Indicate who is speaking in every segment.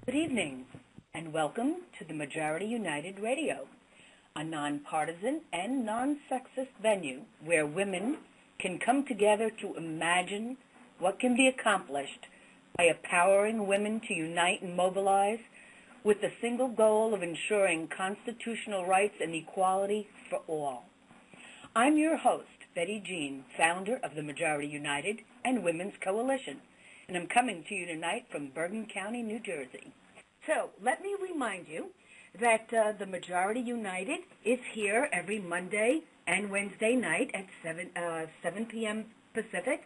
Speaker 1: Good evening, and welcome to the Majority United Radio, a nonpartisan and non-sexist venue where women can come together to imagine what can be accomplished by empowering women to unite and mobilize with the single goal of ensuring constitutional rights and equality for all. I'm your host, Betty Jean, founder of the Majority United and Women's Coalition, and I'm coming to you tonight from Bergen County, New Jersey. So let me remind you that the Majority United is here every Monday and Wednesday night at 7 p.m. Pacific,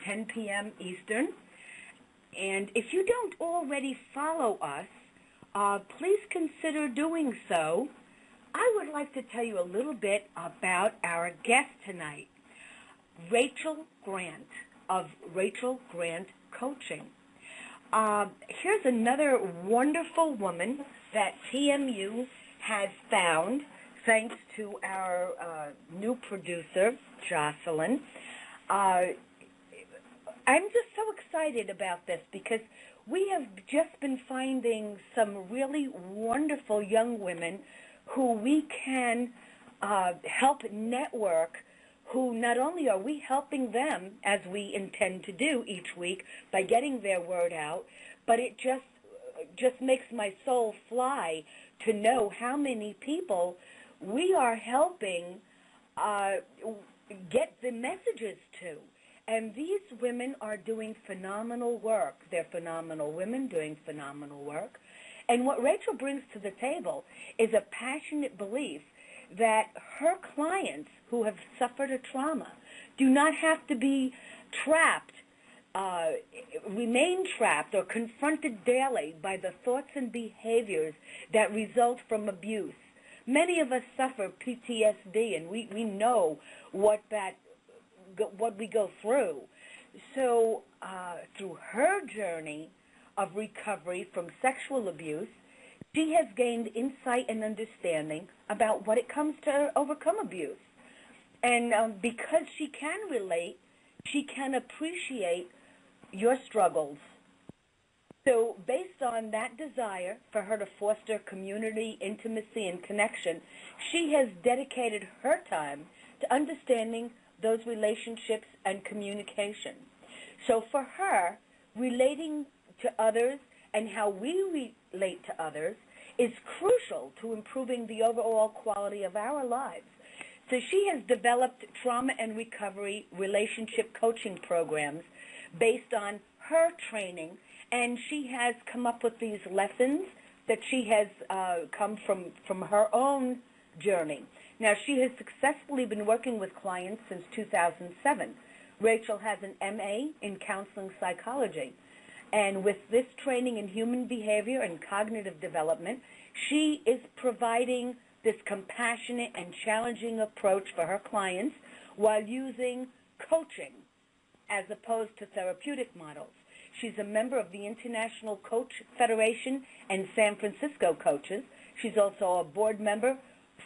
Speaker 1: 10 p.m. Eastern. And if you don't already follow us, please consider doing so. I would like to tell you a little bit about our guest tonight, Rachel Grant of Rachel Grant Coaching. Here's another wonderful woman that TMU has found thanks to our new producer, Jocelyn. I'm just so excited about this because we have just been finding some really wonderful young women who we can help network, who not only are we helping them, as we intend to do each week, by getting their word out, but it just makes my soul fly to know how many people we are helping get the messages to. And these women are doing phenomenal work. They're phenomenal women doing phenomenal work. And what Rachel brings to the table is a passionate belief that her clients who have suffered a trauma do not have to be trapped, remain trapped or confronted daily by the thoughts and behaviors that result from abuse. Many of us suffer PTSD, and we know what we go through. So through her journey of recovery from sexual abuse, she has gained insight and understanding about what it comes to overcome abuse. And because she can relate, she can appreciate your struggles. So based on that desire for her to foster community, intimacy, and connection, she has dedicated her time to understanding those relationships and communication. So for her, relating to others and how we relate to others is crucial to improving the overall quality of our lives. So she has developed trauma and recovery relationship coaching programs based on her training, and she has come up with these lessons that she has come from her own journey. Now, she has successfully been working with clients since 2007. Rachel has an MA in counseling psychology. And with this training in human behavior and cognitive development, she is providing this compassionate and challenging approach for her clients while using coaching as opposed to therapeutic models. She's a member of the International Coach Federation and San Francisco Coaches. She's also a board member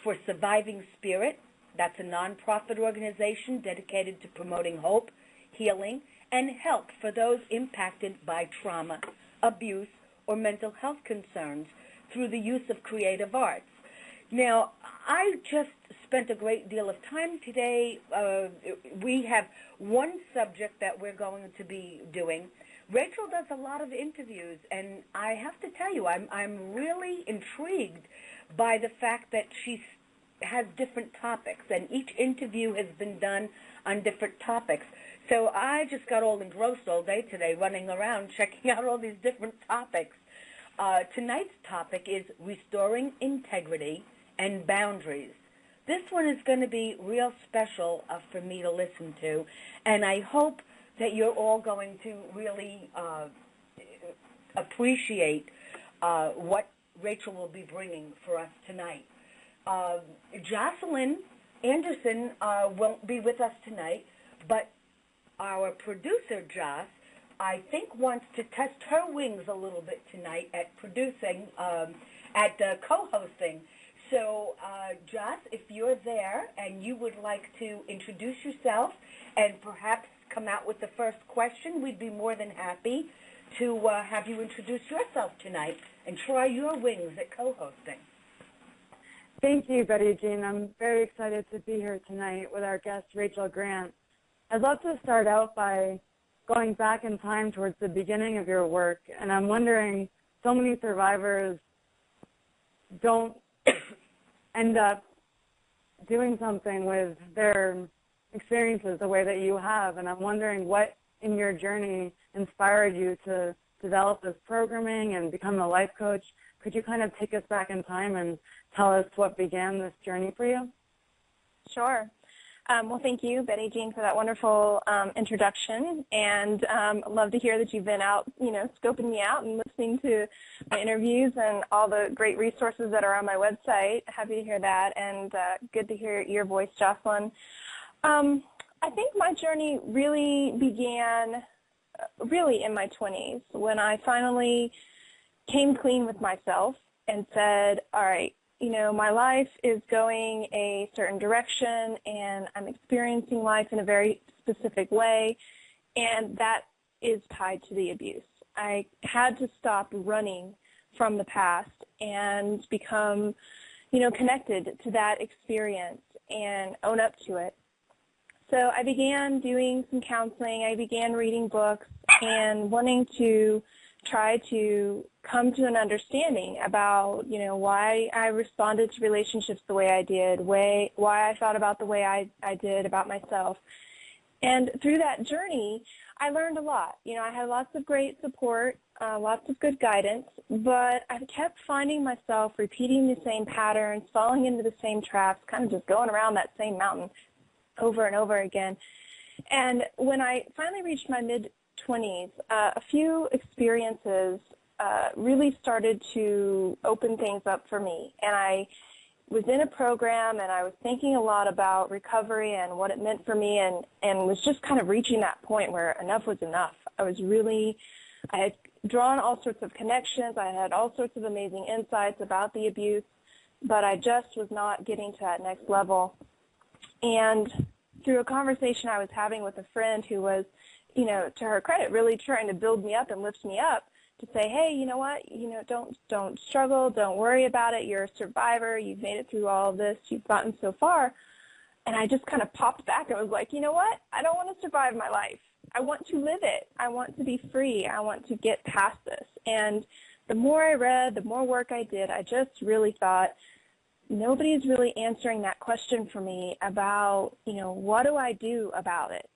Speaker 1: for Surviving Spirit. That's a nonprofit organization dedicated to promoting hope, healing, and help for those impacted by trauma, abuse, or mental health concerns through the use of creative arts. Now, I just spent a great deal of time today. We have one subject that we're going to be doing. Rachel does a lot of interviews, and I have to tell you, I'm really intrigued by the fact that she has different topics, and each interview has been done on different topics. So I just got all engrossed all day today running around checking out all these different topics. Tonight's topic is restoring integrity and boundaries. This one is going to be real special for me to listen to, and I hope that you're all going to really appreciate what Rachel will be bringing for us tonight. Jocelyn Anderson won't be with us tonight, but our producer, Joss, I think wants to test her wings a little bit tonight at producing, at co-hosting. So, Joss, if you're there and you would like to introduce yourself and perhaps come out with the first question, we'd be more than happy to have you introduce yourself tonight and try your wings at co-hosting.
Speaker 2: Thank you, Betty Jean. I'm very excited to be here tonight with our guest, Rachel Grant. I'd love to start out by going back in time towards the beginning of your work, and I'm wondering, so many survivors don't end up doing something with their experiences the way that you have, and I'm wondering what in your journey inspired you to develop this programming and become a life coach. Could you kind of take us back in time and tell us what began this journey for you?
Speaker 3: Sure. Well, thank you, Betty Jean, for that wonderful introduction, and I'd love to hear that you've been out, scoping me out and listening to my interviews and all the great resources that are on my website. Happy to hear that, and good to hear your voice, Jocelyn. I think my journey really began in my 20s when I finally came clean with myself and said, all right, my life is going a certain direction and I'm experiencing life in a very specific way, and that is tied to the abuse. I had to stop running from the past and become, connected to that experience and own up to it. So I began doing some counseling. I began reading books and wanting to try to come to an understanding about, why I responded to relationships the way I did, why I thought about the way I did about myself. And through that journey, I learned a lot. I had lots of great support, lots of good guidance, but I kept finding myself repeating the same patterns, falling into the same traps, kind of just going around that same mountain over and over again. And when I finally reached my mid-20s, a few experiences really started to open things up for me. And I was in a program and I was thinking a lot about recovery and what it meant for me, and was just kind of reaching that point where enough was enough. I had drawn all sorts of connections. I had all sorts of amazing insights about the abuse, but I just was not getting to that next level. And through a conversation I was having with a friend who was, to her credit, really trying to build me up and lift me up, to say, hey, you know what, don't struggle, don't worry about it, you're a survivor, you've made it through all of this, you've gotten so far. And I just kind of popped back and was like, you know what, I don't want to survive my life. I want to live it. I want to be free. I want to get past this. And the more I read, the more work I did, I just really thought, nobody's really answering that question for me about, what do I do about it?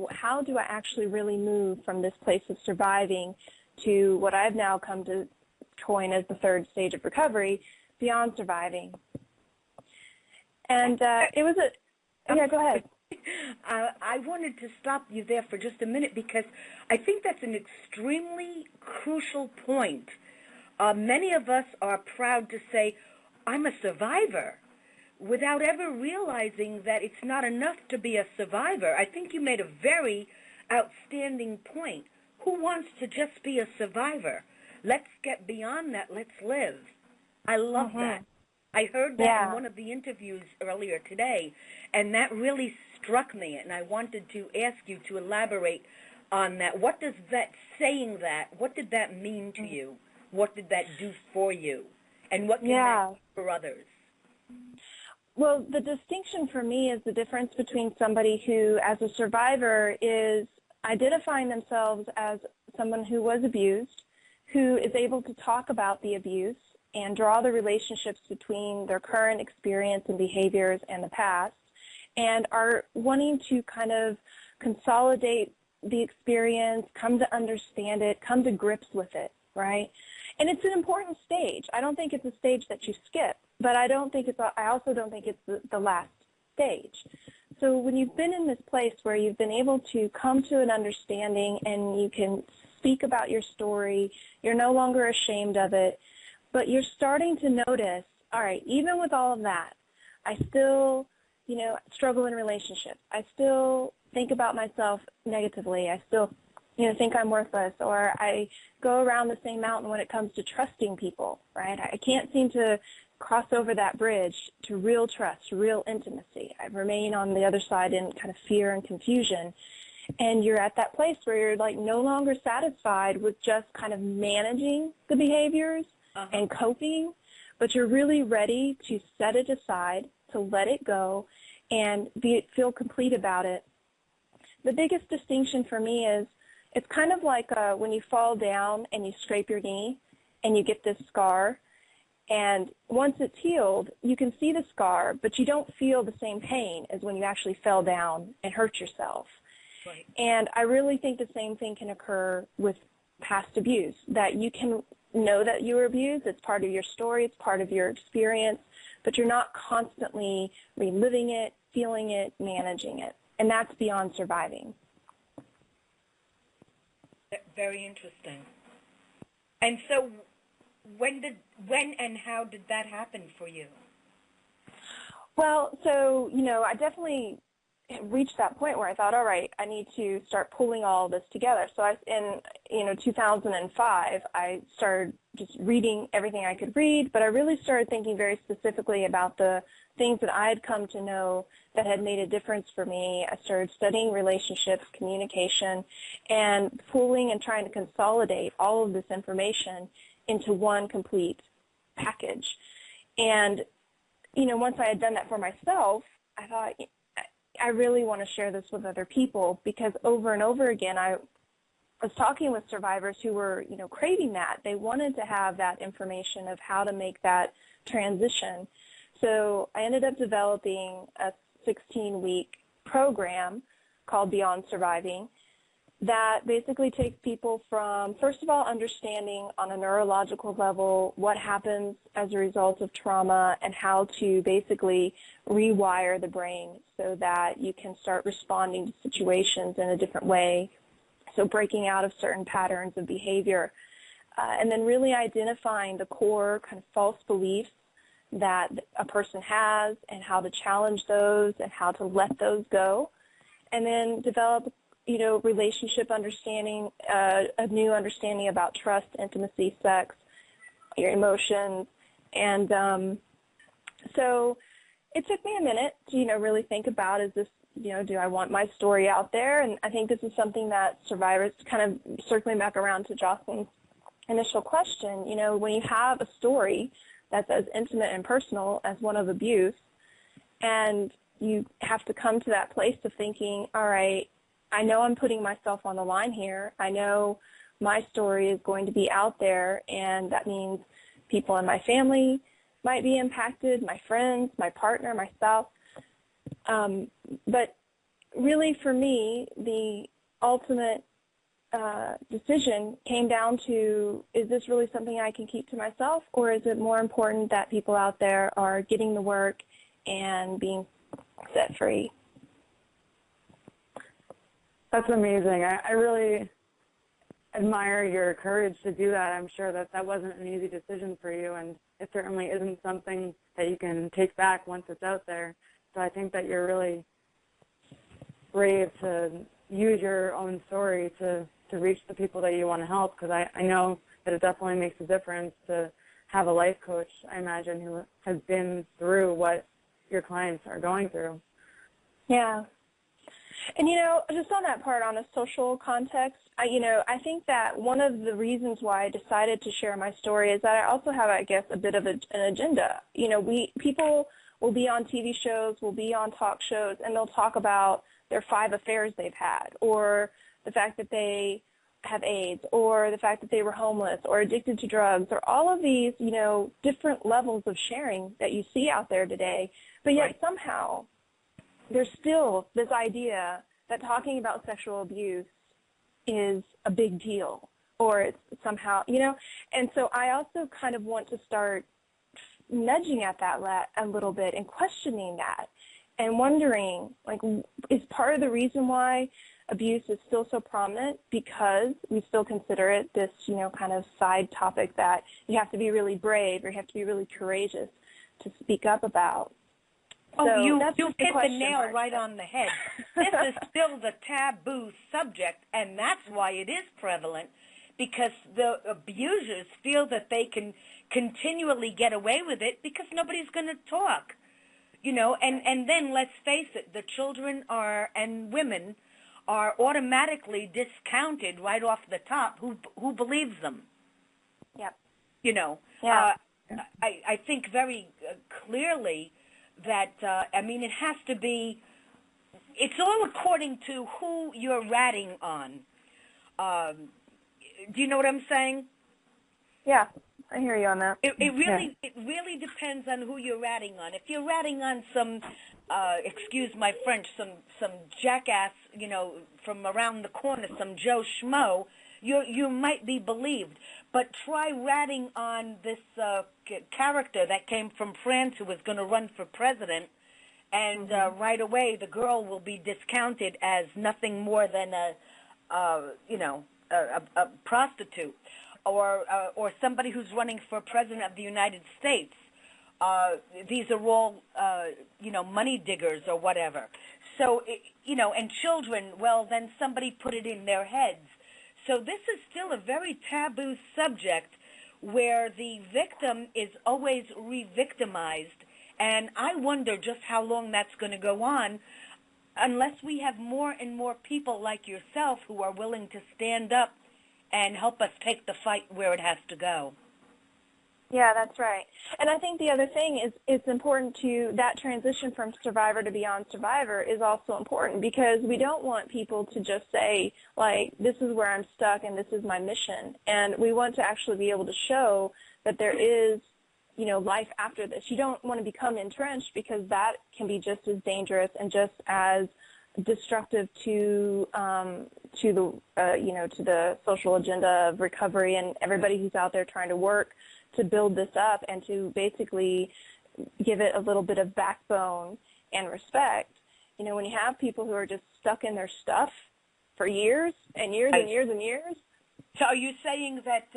Speaker 3: How do I actually really move from this place of surviving to what I've now come to coin as the third stage of recovery, beyond surviving? And it was yeah, go ahead.
Speaker 1: I wanted to stop you there for just a minute because I think that's an extremely crucial point. Many of us are proud to say, I'm a survivor, without ever realizing that it's not enough to be a survivor. I think you made a very outstanding point. Who wants to just be a survivor? Let's get beyond that. Let's live. I love that. I heard that in one of the interviews earlier today, and that really struck me, and I wanted to ask you to elaborate on that. What does that, saying that, what did that mean to you? What did that do for you? And what can that do for others?
Speaker 3: Well, the distinction for me is the difference between somebody who, as a survivor, is identifying themselves as someone who was abused, who is able to talk about the abuse and draw the relationships between their current experience and behaviors and the past, and are wanting to kind of consolidate the experience, come to understand it, come to grips with it, right? And it's an important stage. I don't think it's a stage that you skip, but I also don't think it's the last stage. So when you've been in this place where you've been able to come to an understanding and you can speak about your story, you're no longer ashamed of it, but you're starting to notice, all right, even with all of that, I still, struggle in relationships. I still think about myself negatively. I still, think I'm worthless, or I go around the same mountain when it comes to trusting people, right? I can't seem to cross over that bridge to real trust, real intimacy. I remain on the other side in kind of fear and confusion. And you're at that place where you're like no longer satisfied with just kind of managing the behaviors and coping, but you're really ready to set it aside, to let it go, and feel complete about it. The biggest distinction for me is it's kind of like when you fall down and you scrape your knee and you get this scar. And once it's healed, you can see the scar, but you don't feel the same pain as when you actually fell down and hurt yourself.
Speaker 1: Right.
Speaker 3: And I really think the same thing can occur with past abuse, that you can know that you were abused. It's part of your story. It's part of your experience, but you're not constantly reliving it, feeling it, managing it. And that's beyond surviving.
Speaker 1: Very interesting. And so when and how did that happen for you?
Speaker 3: Well, so, I definitely reached that point where I thought, all right, I need to start pulling all this together. So in 2005, I started just reading everything I could read, but I really started thinking very specifically about the things that I had come to know that had made a difference for me. I started studying relationships, communication, and pulling and trying to consolidate all of this information into one complete package. And, once I had done that for myself, I thought, I really want to share this with other people, because over and over again, I was talking with survivors who were, craving that. They wanted to have that information of how to make that transition. So I ended up developing a 16-week program called Beyond Surviving that basically takes people from, first of all, understanding on a neurological level what happens as a result of trauma and how to basically rewire the brain so that you can start responding to situations in a different way, so breaking out of certain patterns of behavior, and then really identifying the core kind of false beliefs that a person has and how to challenge those and how to let those go, and then develop relationship understanding, a new understanding about trust, intimacy, sex, your emotions. And so it took me a minute to, really think about, is this, do I want my story out there? And I think this is something that survivors, kind of circling back around to Jocelyn's initial question, when you have a story that's as intimate and personal as one of abuse, and you have to come to that place of thinking, all right, I know I'm putting myself on the line here. I know my story is going to be out there, and that means people in my family might be impacted, my friends, my partner, my spouse. But really for me, the ultimate decision came down to, is this really something I can keep to myself, or is it more important that people out there are getting the work and being set free?
Speaker 2: That's amazing. I really admire your courage to do that. I'm sure that wasn't an easy decision for you, and it certainly isn't something that you can take back once it's out there. So I think that you're really brave to use your own story to reach the people that you want to help, because I know that it definitely makes a difference to have a life coach, I imagine, who has been through what your clients are going through.
Speaker 3: Yeah. And, just on that part, on a social context, I think that one of the reasons why I decided to share my story is that I also have, I guess, a bit of an agenda. People will be on TV shows, will be on talk shows, and they'll talk about their 5 affairs they've had, or the fact that they have AIDS, or the fact that they were homeless or addicted to drugs, or all of these, different levels of sharing that you see out there today. But yet somehow there's still this idea that talking about sexual abuse is a big deal, or it's somehow, and so I also kind of want to start nudging at that a little bit and questioning that and wondering, is part of the reason why abuse is still so prominent because we still consider it this, kind of side topic that you have to be really brave or you have to be really courageous to speak up about.
Speaker 1: Oh,
Speaker 3: so
Speaker 1: you
Speaker 3: hit
Speaker 1: the nail right on the head. This is still the taboo subject, and that's why it is prevalent, because the abusers feel that they can continually get away with it because nobody's going to talk. And then let's face it, the children and women are automatically discounted right off the top. Who believes them?
Speaker 3: Yep.
Speaker 1: You know,
Speaker 3: yeah.
Speaker 1: I think very clearly that, I mean, it has to be, it's all according to who you're ratting on. Do you know what I'm saying?
Speaker 3: Yeah, I hear you on that.
Speaker 1: It really depends on who you're ratting on. If you're ratting on some, excuse my French, some jackass, you know, from around the corner, some Joe Schmo, you might be believed. But try ratting on this character that came from France who was going to run for president, and right away the girl will be discounted as nothing more than a prostitute, or somebody who's running for president of the United States. These are all, money diggers or whatever. So, and children, well, then somebody put it in their heads. So this is still a very taboo subject where the victim is always re-victimized, and I wonder just how long that's going to go on unless we have more and more people like yourself who are willing to stand up and help us take the fight where it has to go.
Speaker 3: Yeah, that's right. And I think the other thing is it's important to, that transition from survivor to beyond survivor is also important, because we don't want people to just say, like, this is where I'm stuck and this is my mission. And we want to actually be able to show that there is, life after this. You don't want to become entrenched, because that can be just as dangerous and just as destructive to the social agenda of recovery and everybody who's out there trying to work to build this up and to basically give it a little bit of backbone and respect. When you have people who are just stuck in their stuff for years and years and years and years.
Speaker 1: So are you saying that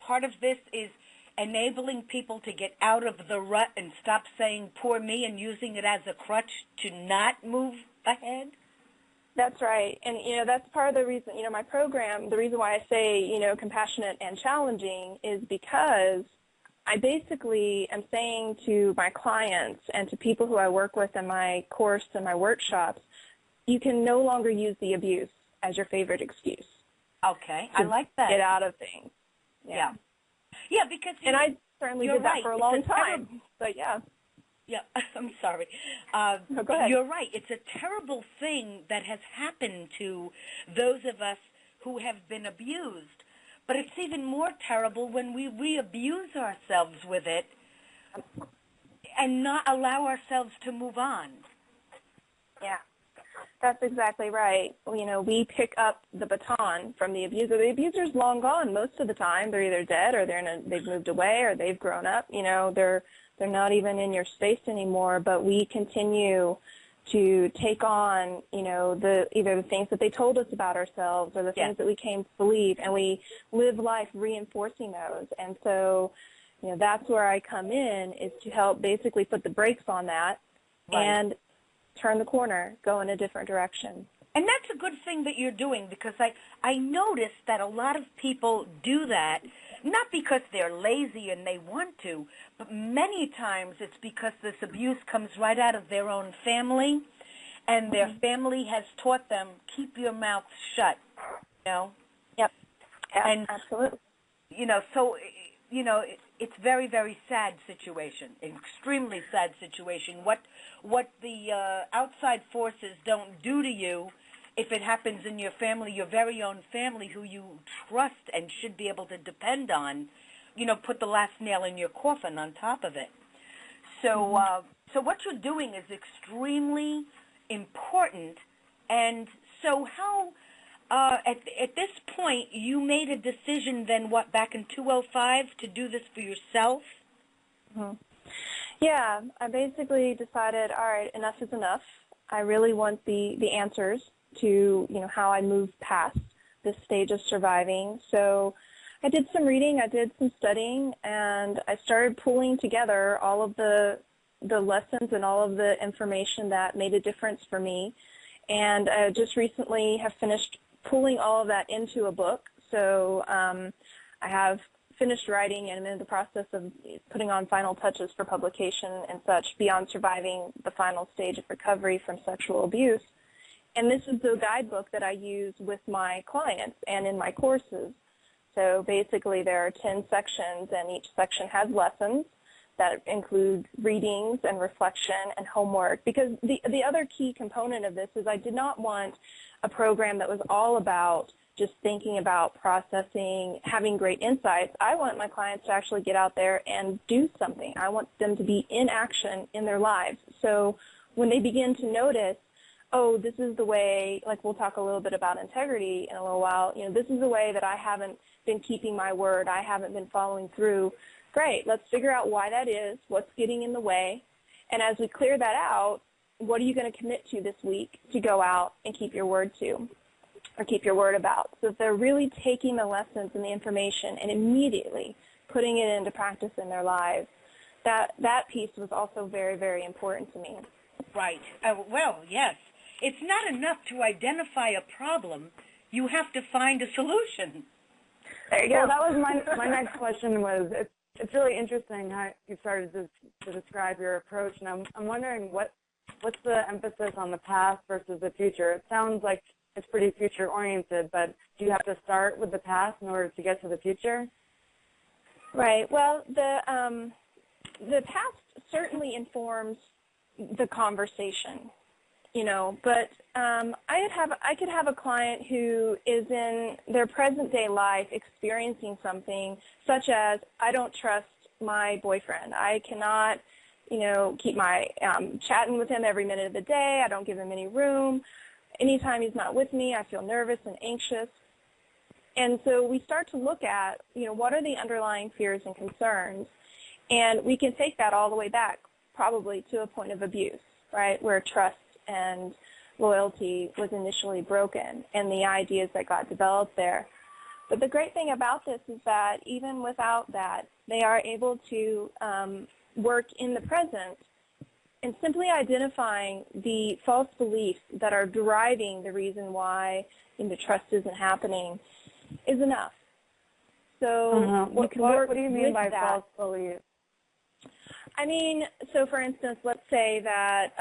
Speaker 1: part of this is enabling people to get out of the rut and stop saying poor me and using it as a crutch to not move ahead?
Speaker 3: That's right. And, that's part of the reason, my program, the reason why I say, compassionate and challenging is because I basically am saying to my clients and to people who I work with in my course and my workshops, you can no longer use the abuse as your favorite excuse.
Speaker 1: Okay. I like that.
Speaker 3: Get out of things.
Speaker 1: Yeah. Yeah, because
Speaker 3: and I certainly did that for a long time. But yeah.
Speaker 1: Yeah, I'm sorry.
Speaker 3: No, go ahead.
Speaker 1: You're right. It's a terrible thing that has happened to those of us who have been abused. But it's even more terrible when we re-abuse ourselves with it and not allow ourselves to move on.
Speaker 3: Yeah, that's exactly right. We pick up the baton from the abuser. The abuser's long gone most of the time. They're either dead or they've moved away or they've grown up. They're not even in your space anymore, but we continue to take on, either the things that they told us about ourselves or the things that we came to believe, and we live life reinforcing those. And so, that's where I come in, is to help basically put the brakes on that and turn the corner, go in a different direction.
Speaker 1: And that's a good thing that you're doing, because I noticed that a lot of people do that, not because they're lazy and they want to, but many times it's because this abuse comes right out of their own family, and their family has taught them, keep your mouth shut, Yep.
Speaker 3: Yeah,
Speaker 1: and,
Speaker 3: absolutely.
Speaker 1: So, it's very, very sad situation, extremely sad situation. What the outside forces don't do to you, if it happens in your family, your very own family, who you trust and should be able to depend on, put the last nail in your coffin on top of it. So, so what you're doing is extremely important. And so how, at this point, you made a decision then, back in 2005 to do this for yourself?
Speaker 3: Mm-hmm. Yeah, I basically decided, all right, enough is enough. I really want the answers to, how I move past this stage of surviving. So I did some reading, I did some studying, and I started pulling together all of the lessons and all of the information that made a difference for me. And I just recently have finished pulling all of that into a book. So I have finished writing and I'm in the process of putting on final touches for publication and such, Beyond Surviving the Final Stage of Recovery from Sexual Abuse. And this is the guidebook that I use with my clients and in my courses. So basically there are 10 sections, and each section has lessons that include readings and reflection and homework. Because the other key component of this is I did not want a program that was all about just thinking about processing, having great insights. I want my clients to actually get out there and do something. I want them to be in action in their lives. So when they begin to notice, oh, this is the way, like we'll talk a little bit about integrity in a little while, this is the way that I haven't been keeping my word, I haven't been following through. Great, let's figure out why that is, what's getting in the way, and as we clear that out, what are you going to commit to this week to go out and keep your word to, or keep your word about? So if they're really taking the lessons and the information and immediately putting it into practice in their lives, that piece was also very, very important to me.
Speaker 1: Right. Well, yes. It's not enough to identify a problem. You have to find a solution.
Speaker 3: There you go.
Speaker 2: Well, that was my next question was, it's really interesting how you started to describe your approach, and I'm wondering what's the emphasis on the past versus the future? It sounds like it's pretty future-oriented, but do you have to start with the past in order to get to the future?
Speaker 3: Right. Well, the past certainly informs the conversation, but I could have a client who is in their present-day life experiencing something such as, I don't trust my boyfriend. I cannot, keep my chatting with him every minute of the day. I don't give him any room. Anytime he's not with me, I feel nervous and anxious. And so we start to look at, what are the underlying fears and concerns? And we can take that all the way back probably to a point of abuse, right, where trust and loyalty was initially broken and the ideas that got developed there. But the great thing about this is that even without that, they are able to work in the present and simply identifying the false beliefs that are driving the reason why the trust isn't happening is enough. So
Speaker 2: what do you mean by false beliefs?
Speaker 3: I mean, so for instance, let's say that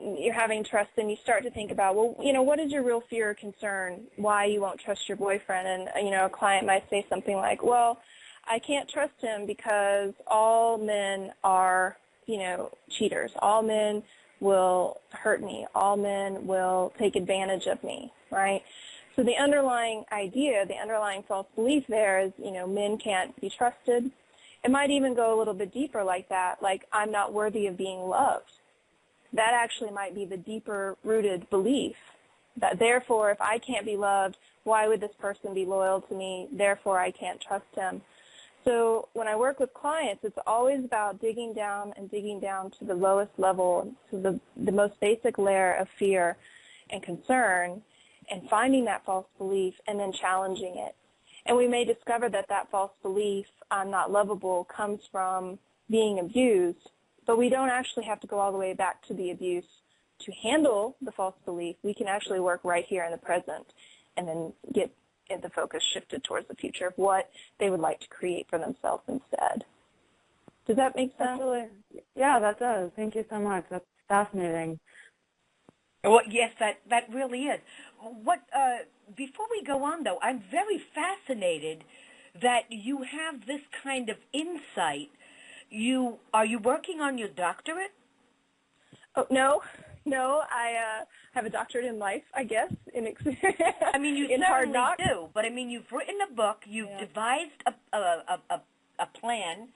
Speaker 3: you're having trust and you start to think about, well, what is your real fear or concern, why you won't trust your boyfriend? And, a client might say something like, well, I can't trust him because all men are, cheaters. All men will hurt me. All men will take advantage of me, right? So the underlying idea, the underlying false belief there is, men can't be trusted. It might even go a little bit deeper like that, like I'm not worthy of being loved. That actually might be the deeper rooted belief that therefore if I can't be loved, why would this person be loyal to me? Therefore I can't trust him. So when I work with clients, it's always about digging down to the lowest level, to the most basic layer of fear and concern, and finding that false belief and then challenging it. And we may discover that that false belief, I'm not lovable, comes from being abused, but we don't actually have to go all the way back to the abuse to handle the false belief. We can actually work right here in the present and then get the focus shifted towards the future of what they would like to create for themselves instead. Does that make sense?
Speaker 2: Absolutely. Yeah, that does. Thank you so much. That's fascinating.
Speaker 1: Well, yes, that really is. Before we go on, though, I'm very fascinated that you have this kind of insight. Are you working on your doctorate?
Speaker 3: Oh, no, I have a doctorate in life, I guess, in experience.
Speaker 1: I mean, you certainly do, but I mean, you've written a book, you've devised a plan,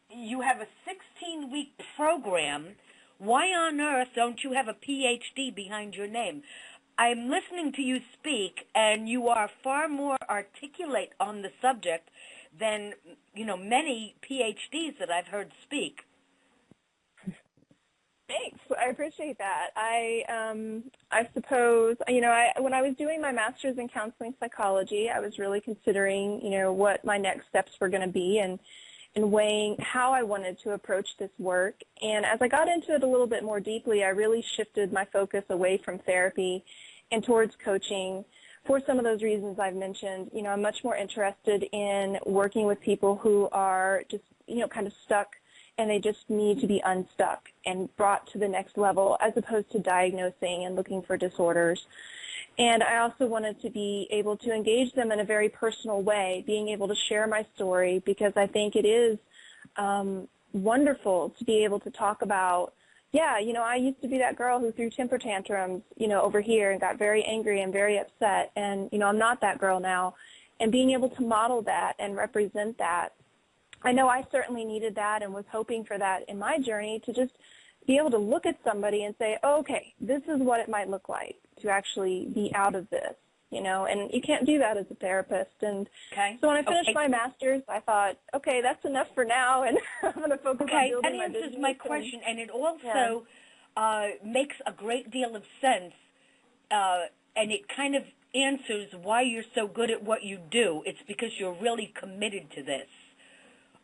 Speaker 1: you have a 16-week program. Why on earth don't you have a PhD behind your name? I'm listening to you speak, and you are far more articulate on the subject than, many PhDs that I've heard speak.
Speaker 3: Thanks. I appreciate that. I suppose, when I was doing my master's in counseling psychology, I was really considering, what my next steps were going to be and weighing how I wanted to approach this work. And as I got into it a little bit more deeply, I really shifted my focus away from therapy and towards coaching for some of those reasons I've mentioned. I'm much more interested in working with people who are just, kind of stuck and they just need to be unstuck and brought to the next level as opposed to diagnosing and looking for disorders. And I also wanted to be able to engage them in a very personal way, being able to share my story, because I think it is wonderful to be able to talk about, yeah, you know, I used to be that girl who threw temper tantrums, you know, over here and got very angry and very upset, and, you know, I'm not that girl now. And being able to model that and represent that, I know I certainly needed that and was hoping for that in my journey, to just be able to look at somebody and say, oh, okay, this is what it might look like to actually be out of this, you know, and you can't do that as a therapist. And so when I finished my master's, I thought, okay, that's enough for now, and I'm going to focus on building my business.
Speaker 1: That answers my question, and it also makes a great deal of sense, and it kind of answers why you're so good at what you do. It's because you're really committed to this,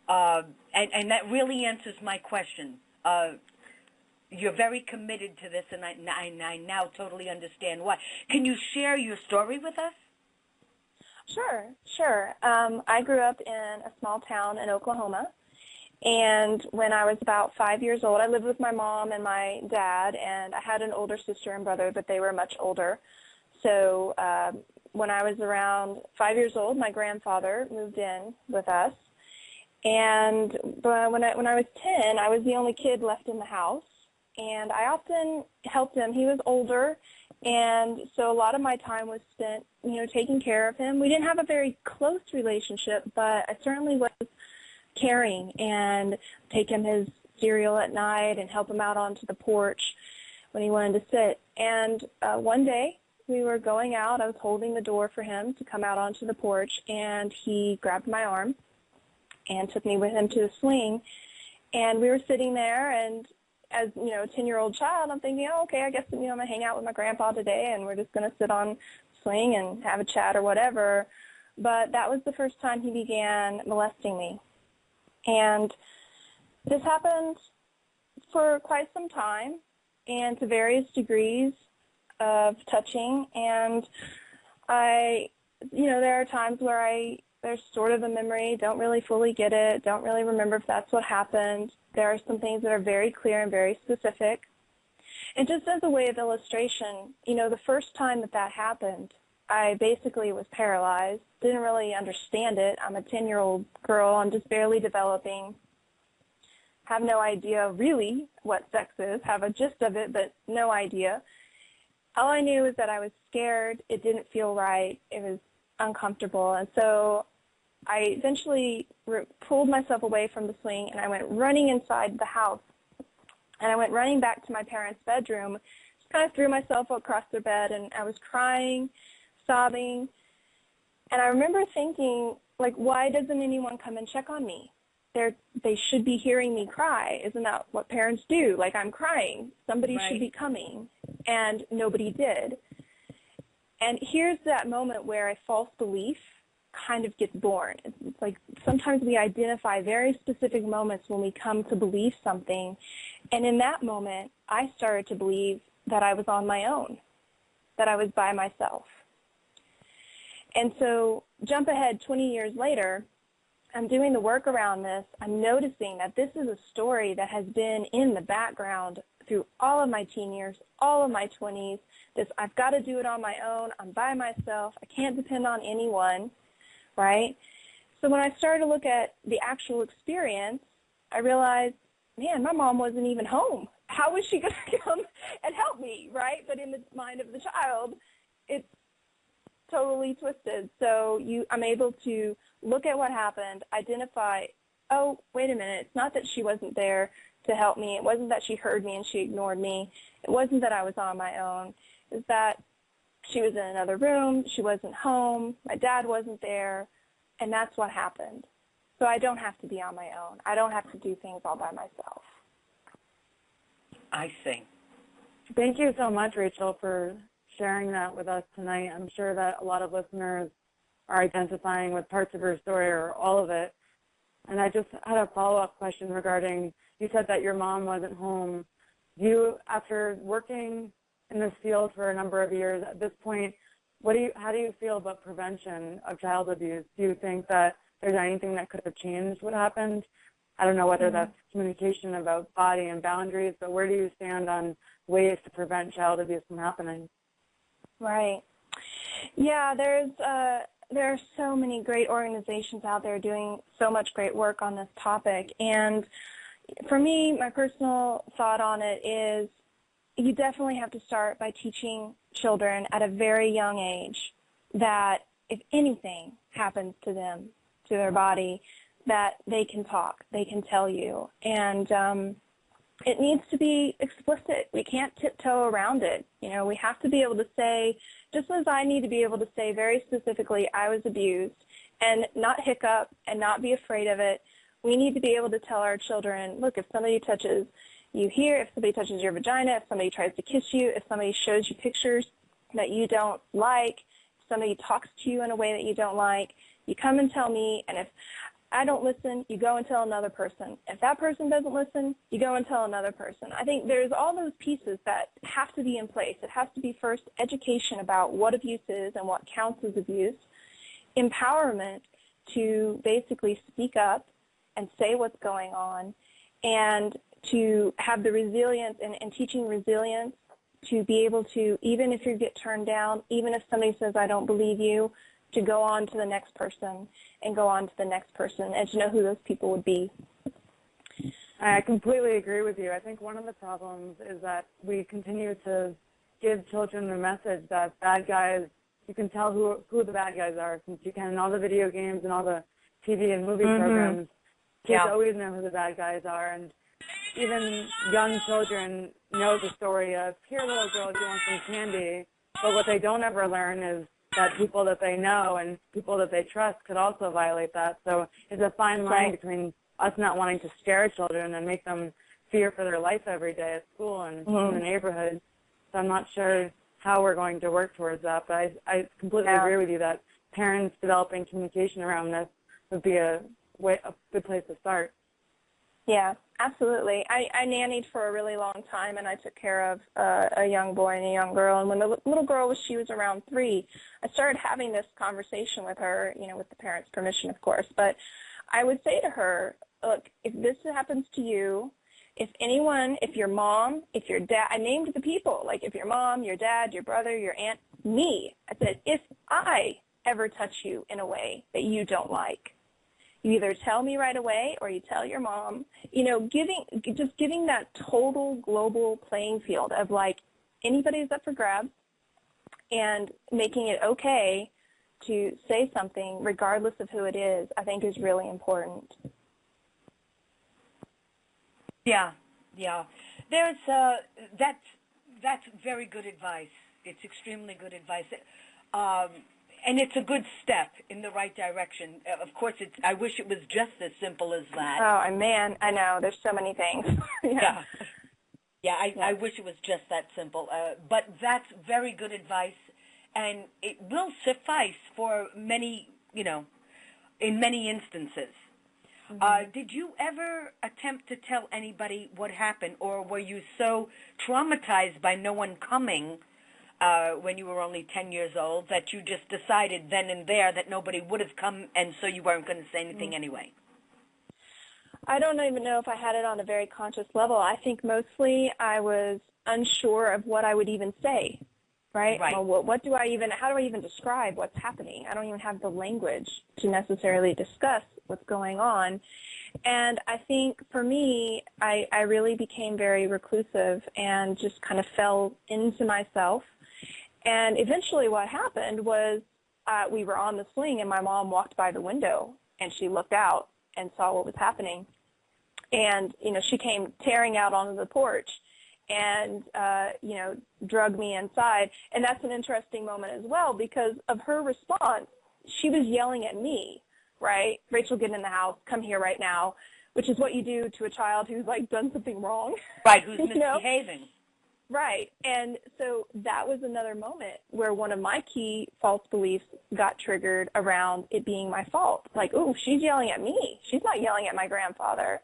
Speaker 1: and that really answers my question. You're very committed to this, and I now totally understand why. Can you share your story with us?
Speaker 3: Sure. I grew up in a small town in Oklahoma, and when I was about 5 years old, I lived with my mom and my dad, and I had an older sister and brother, but they were much older. So when I was around 5 years old, my grandfather moved in with us, and when I was 10, I was the only kid left in the house. And I often helped him. He was older, and so a lot of my time was spent, you know, taking care of him. We didn't have a very close relationship, but I certainly was caring and take him his cereal at night and help him out onto the porch when he wanted to sit. And one day we were going out. I was holding the door for him to come out onto the porch, and he grabbed my arm and took me with him to the swing. And we were sitting there, and as, you know, a 10-year-old child, I'm thinking, oh, okay, I guess, you know, I'm going to hang out with my grandpa today, and we're just going to sit on swing and have a chat or whatever. But that was the first time he began molesting me. And this happened for quite some time and to various degrees of touching. And there are times where there's sort of a memory, don't really fully get it, don't really remember if that's what happened. There are some things that are very clear and very specific. And just as a way of illustration, you know, the first time that happened, I basically was paralyzed, didn't really understand it. I'm a 10-year-old girl. I'm just barely developing, have no idea really what sex is, have a gist of it, but no idea. All I knew is that I was scared. It didn't feel right. It was uncomfortable. And so I eventually pulled myself away from the swing, and I went running inside the house. And I went running back to my parents' bedroom, just kind of threw myself across their bed, and I was crying, sobbing. And I remember thinking, like, why doesn't anyone come and check on me? They should be hearing me cry. Isn't that what parents do? Like, I'm crying. Somebody should be coming. And nobody did. And here's that moment where a false belief kind of gets born. It's like sometimes we identify very specific moments when we come to believe something, and in that moment, I started to believe that I was on my own, that I was by myself. And so jump ahead 20 years later, I'm doing the work around this. I'm noticing that this is a story that has been in the background through all of my teen years, all of my 20s, this I've got to do it on my own, I'm by myself, I can't depend on anyone. Right? So when I started to look at the actual experience, I realized, man, my mom wasn't even home. How was she going to come and help me, right? But in the mind of the child, it's totally twisted. So I'm able to look at what happened, identify, oh, wait a minute, it's not that she wasn't there to help me. It wasn't that she heard me and she ignored me. It wasn't that I was on my own. It's that she was in another room, she wasn't home, my dad wasn't there, and that's what happened. So I don't have to be on my own. I don't have to do things all by myself.
Speaker 1: I see.
Speaker 2: Thank you so much, Rachel, for sharing that with us tonight. I'm sure that a lot of listeners are identifying with parts of your story or all of it. And I just had a follow-up question regarding, you said that your mom wasn't home. After working in this field for a number of years, at this point, how do you feel about prevention of child abuse? Do you think that there's anything that could have changed what happened I don't know whether that's communication about body and boundaries, but where do you stand on ways to prevent child abuse from happening?
Speaker 3: Right. Yeah, there are so many great organizations out there doing so much great work on this topic. And for me, my personal thought on it is you definitely have to start by teaching children at a very young age that if anything happens to them, to their body, that they can talk, they can tell you. And it needs to be explicit. We can't tiptoe around it. You know, we have to be able to say, just as I need to be able to say very specifically, I was abused, and not hiccup and not be afraid of it. We need to be able to tell our children, look, if somebody touches you here, if somebody touches your vagina, if somebody tries to kiss you, if somebody shows you pictures that you don't like, if somebody talks to you in a way that you don't like, you come and tell me, and if I don't listen, you go and tell another person. If that person doesn't listen, you go and tell another person. I think there's all those pieces that have to be in place. It has to be first education about what abuse is and what counts as abuse, empowerment to basically speak up and say what's going on, and to have the resilience and teaching resilience to be able to, even if you get turned down, even if somebody says, I don't believe you, to go on to the next person and go on to the next person and to know who those people would be.
Speaker 2: I completely agree with you. I think one of the problems is that we continue to give children the message that bad guys, you can tell who the bad guys are, since you can in all the video games and all the TV and movie programs. Kids always know who the bad guys are, and even young children know the story of, here, little girl, do you want some candy? But what they don't ever learn is that people that they know and people that they trust could also violate that. So it's a fine line between us not wanting to scare children and make them fear for their life every day at school and in the neighborhood. So I'm not sure how we're going to work towards that, but I completely agree with you that parents developing communication around this would be a good place to start.
Speaker 3: Yeah, absolutely. I nannied for a really long time, and I took care of a young boy and a young girl. And when the little girl she was around 3, I started having this conversation with her, you know, with the parents' permission, of course. But I would say to her, look, if this happens to you, if anyone, if your mom, if your dad, I named the people, like if your mom, your dad, your brother, your aunt, me, I said, if I ever touch you in a way that you don't like, you either tell me right away or you tell your mom, you know, just giving that total global playing field of like anybody's up for grabs and making it okay to say something regardless of who it is, I think is really important.
Speaker 1: Yeah. There's that's very good advice. It's extremely good advice. And it's a good step in the right direction. Of course, I wish it was just as simple as that.
Speaker 3: Oh, man, I know. There's so many things.
Speaker 1: I wish it was just that simple. But that's very good advice, and it will suffice for many, you know, in many instances. Did you ever attempt to tell anybody what happened, or were you so traumatized by no one coming when you were only 10 years old that you just decided then and there that nobody would have come, and so you weren't going to say anything anyway?
Speaker 3: I don't even know if I had it on a very conscious level. I think mostly I was unsure of what I would even say, right? Well, how do I even describe what's happening? I don't even have the language to necessarily discuss what's going on. And I think for me, I really became very reclusive and just kind of fell into myself. And eventually what happened was we were on the swing, and my mom walked by the window, and she looked out and saw what was happening. And, you know, she came tearing out onto the porch and, you know, drug me inside. And that's an interesting moment as well because of her response. She was yelling at me, right? Rachel, get in the house. Come here right now, which is what you do to a child who's, like, done something wrong.
Speaker 1: Right, who's misbehaving.
Speaker 3: Right. And so that was another moment where one of my key false beliefs got triggered around it being my fault. Like, ooh, she's yelling at me. She's not yelling at my grandfather.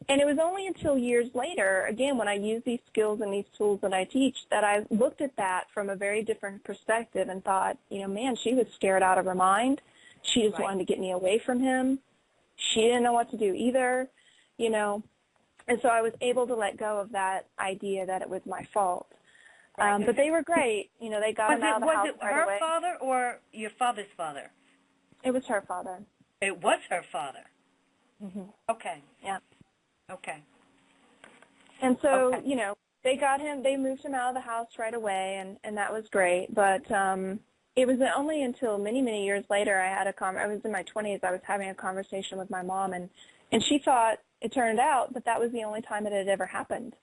Speaker 3: And it was only until years later, again, when I used these skills and these tools that I teach, that I looked at that from a very different perspective and thought, you know, man, she was scared out of her mind. She just wanted to get me away from him. She didn't know what to do either. you know. And so I was able to let go of that idea that it was my fault. But they were great. You know, they got him out of the house right away.
Speaker 1: Was it her father or your father's father?
Speaker 3: It was her father.
Speaker 1: It was her father.
Speaker 3: Mm-hmm.
Speaker 1: Okay.
Speaker 3: Yeah.
Speaker 1: Okay.
Speaker 3: And so, you know, they moved him out of the house right away, and that was great. But it was only until many, many years later I was in my 20s, I was having a conversation with my mom, and she thought, it turned out that that was the only time it had ever happened.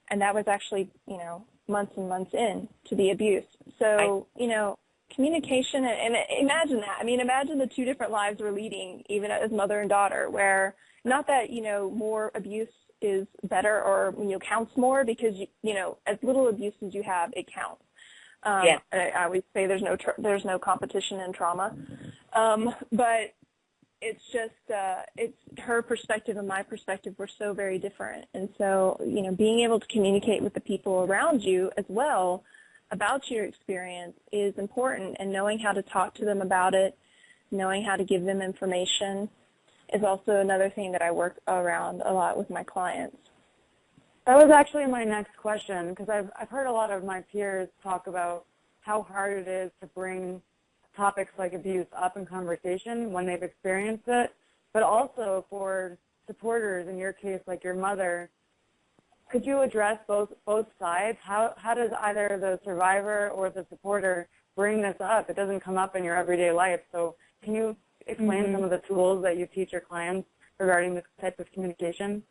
Speaker 3: And that was actually, you know, months and months in to the abuse. So, you know, communication, and imagine that. I mean, imagine the two different lives we're leading, even as mother and daughter, where not that, you know, more abuse is better or, you know, counts more, because, you know, as little abuse as you have, it counts. I always say there's no competition in trauma. But it's just, it's her perspective and my perspective were so very different. And so, you know, being able to communicate with the people around you as well about your experience is important, and knowing how to talk to them about it, knowing how to give them information is also another thing that I work around a lot with my clients.
Speaker 2: That was actually my next question, because I've heard a lot of my peers talk about how hard it is to bring topics like abuse up in conversation when they've experienced it, but also for supporters, in your case, like your mother. Could you address both sides? How does either the survivor or the supporter bring this up? It doesn't come up in your everyday life. So can you explain some of the tools that you teach your clients regarding this type of communication?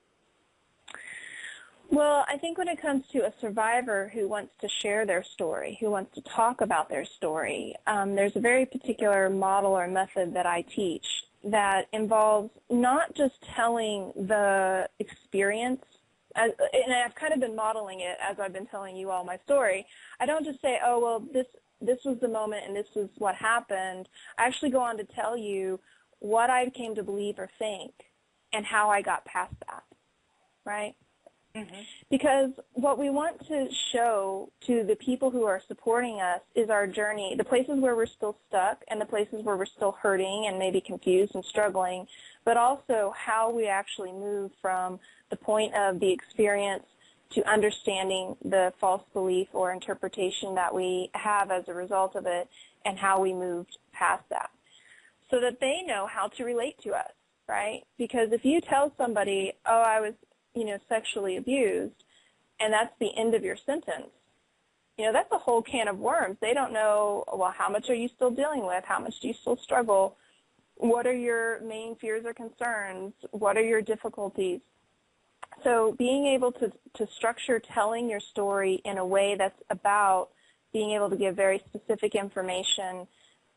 Speaker 3: Well, I think when it comes to a survivor who wants to share their story, who wants to talk about their story, there's a very particular model or method that I teach that involves not just telling the experience, and I've kind of been modeling it as I've been telling you all my story. I don't just say, oh, well, this was the moment and this was what happened. I actually go on to tell you what I came to believe or think and how I got past that, right? Mm-hmm. Because what we want to show to the people who are supporting us is our journey, the places where we're still stuck and the places where we're still hurting and maybe confused and struggling, but also how we actually move from the point of the experience to understanding the false belief or interpretation that we have as a result of it, and how we moved past that, so that they know how to relate to us, right? Because if you tell somebody, oh, I was, you know, sexually abused, and that's the end of your sentence, you know, that's a whole can of worms. They don't know, well, how much are you still dealing with? How much do you still struggle? What are your main fears or concerns? What are your difficulties? So being able to structure telling your story in a way that's about being able to give very specific information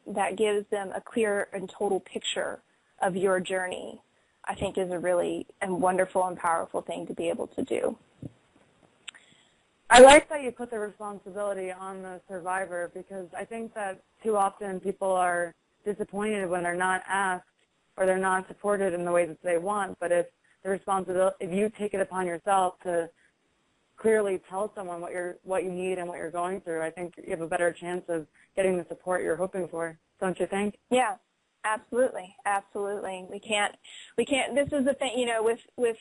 Speaker 3: that gives them a clear and total picture of your journey, I think is a really wonderful and powerful thing to be able to do.
Speaker 2: I like that you put the responsibility on the survivor, because I think that too often people are disappointed when they're not asked or they're not supported in the way that they want. But if you take it upon yourself to clearly tell someone what you need and what you're going through, I think you have a better chance of getting the support you're hoping for. Don't you think?
Speaker 3: Yeah. Absolutely, absolutely. We can't. This is the thing, you know, with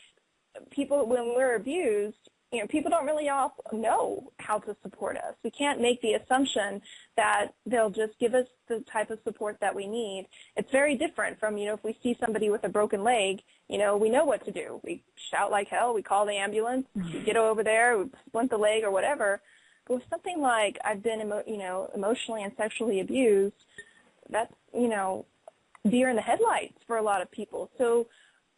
Speaker 3: people when we're abused, you know, people don't really all know how to support us. We can't make the assumption that they'll just give us the type of support that we need. It's very different from, you know, if we see somebody with a broken leg, you know, we know what to do. We shout like hell. We call the ambulance. We get over there. We splint the leg or whatever. But with something like I've been, emotionally and sexually abused, that's, you know, deer in the headlights for a lot of people. So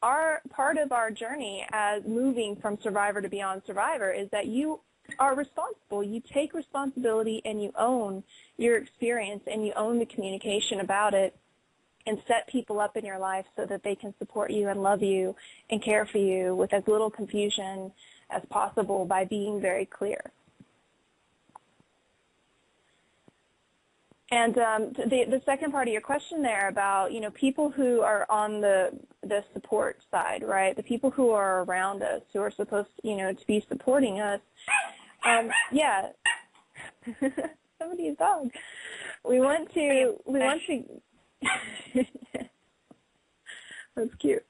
Speaker 3: part of our journey as moving from survivor to beyond survivor is that you are responsible. You take responsibility and you own your experience and you own the communication about it, and set people up in your life so that they can support you and love you and care for you with as little confusion as possible by being very clear. And the second part of your question there about, you know, people who are on the support side, right, the people who are around us, who are supposed, you know, to be supporting us, yeah, somebody's dog. We want to, that's cute.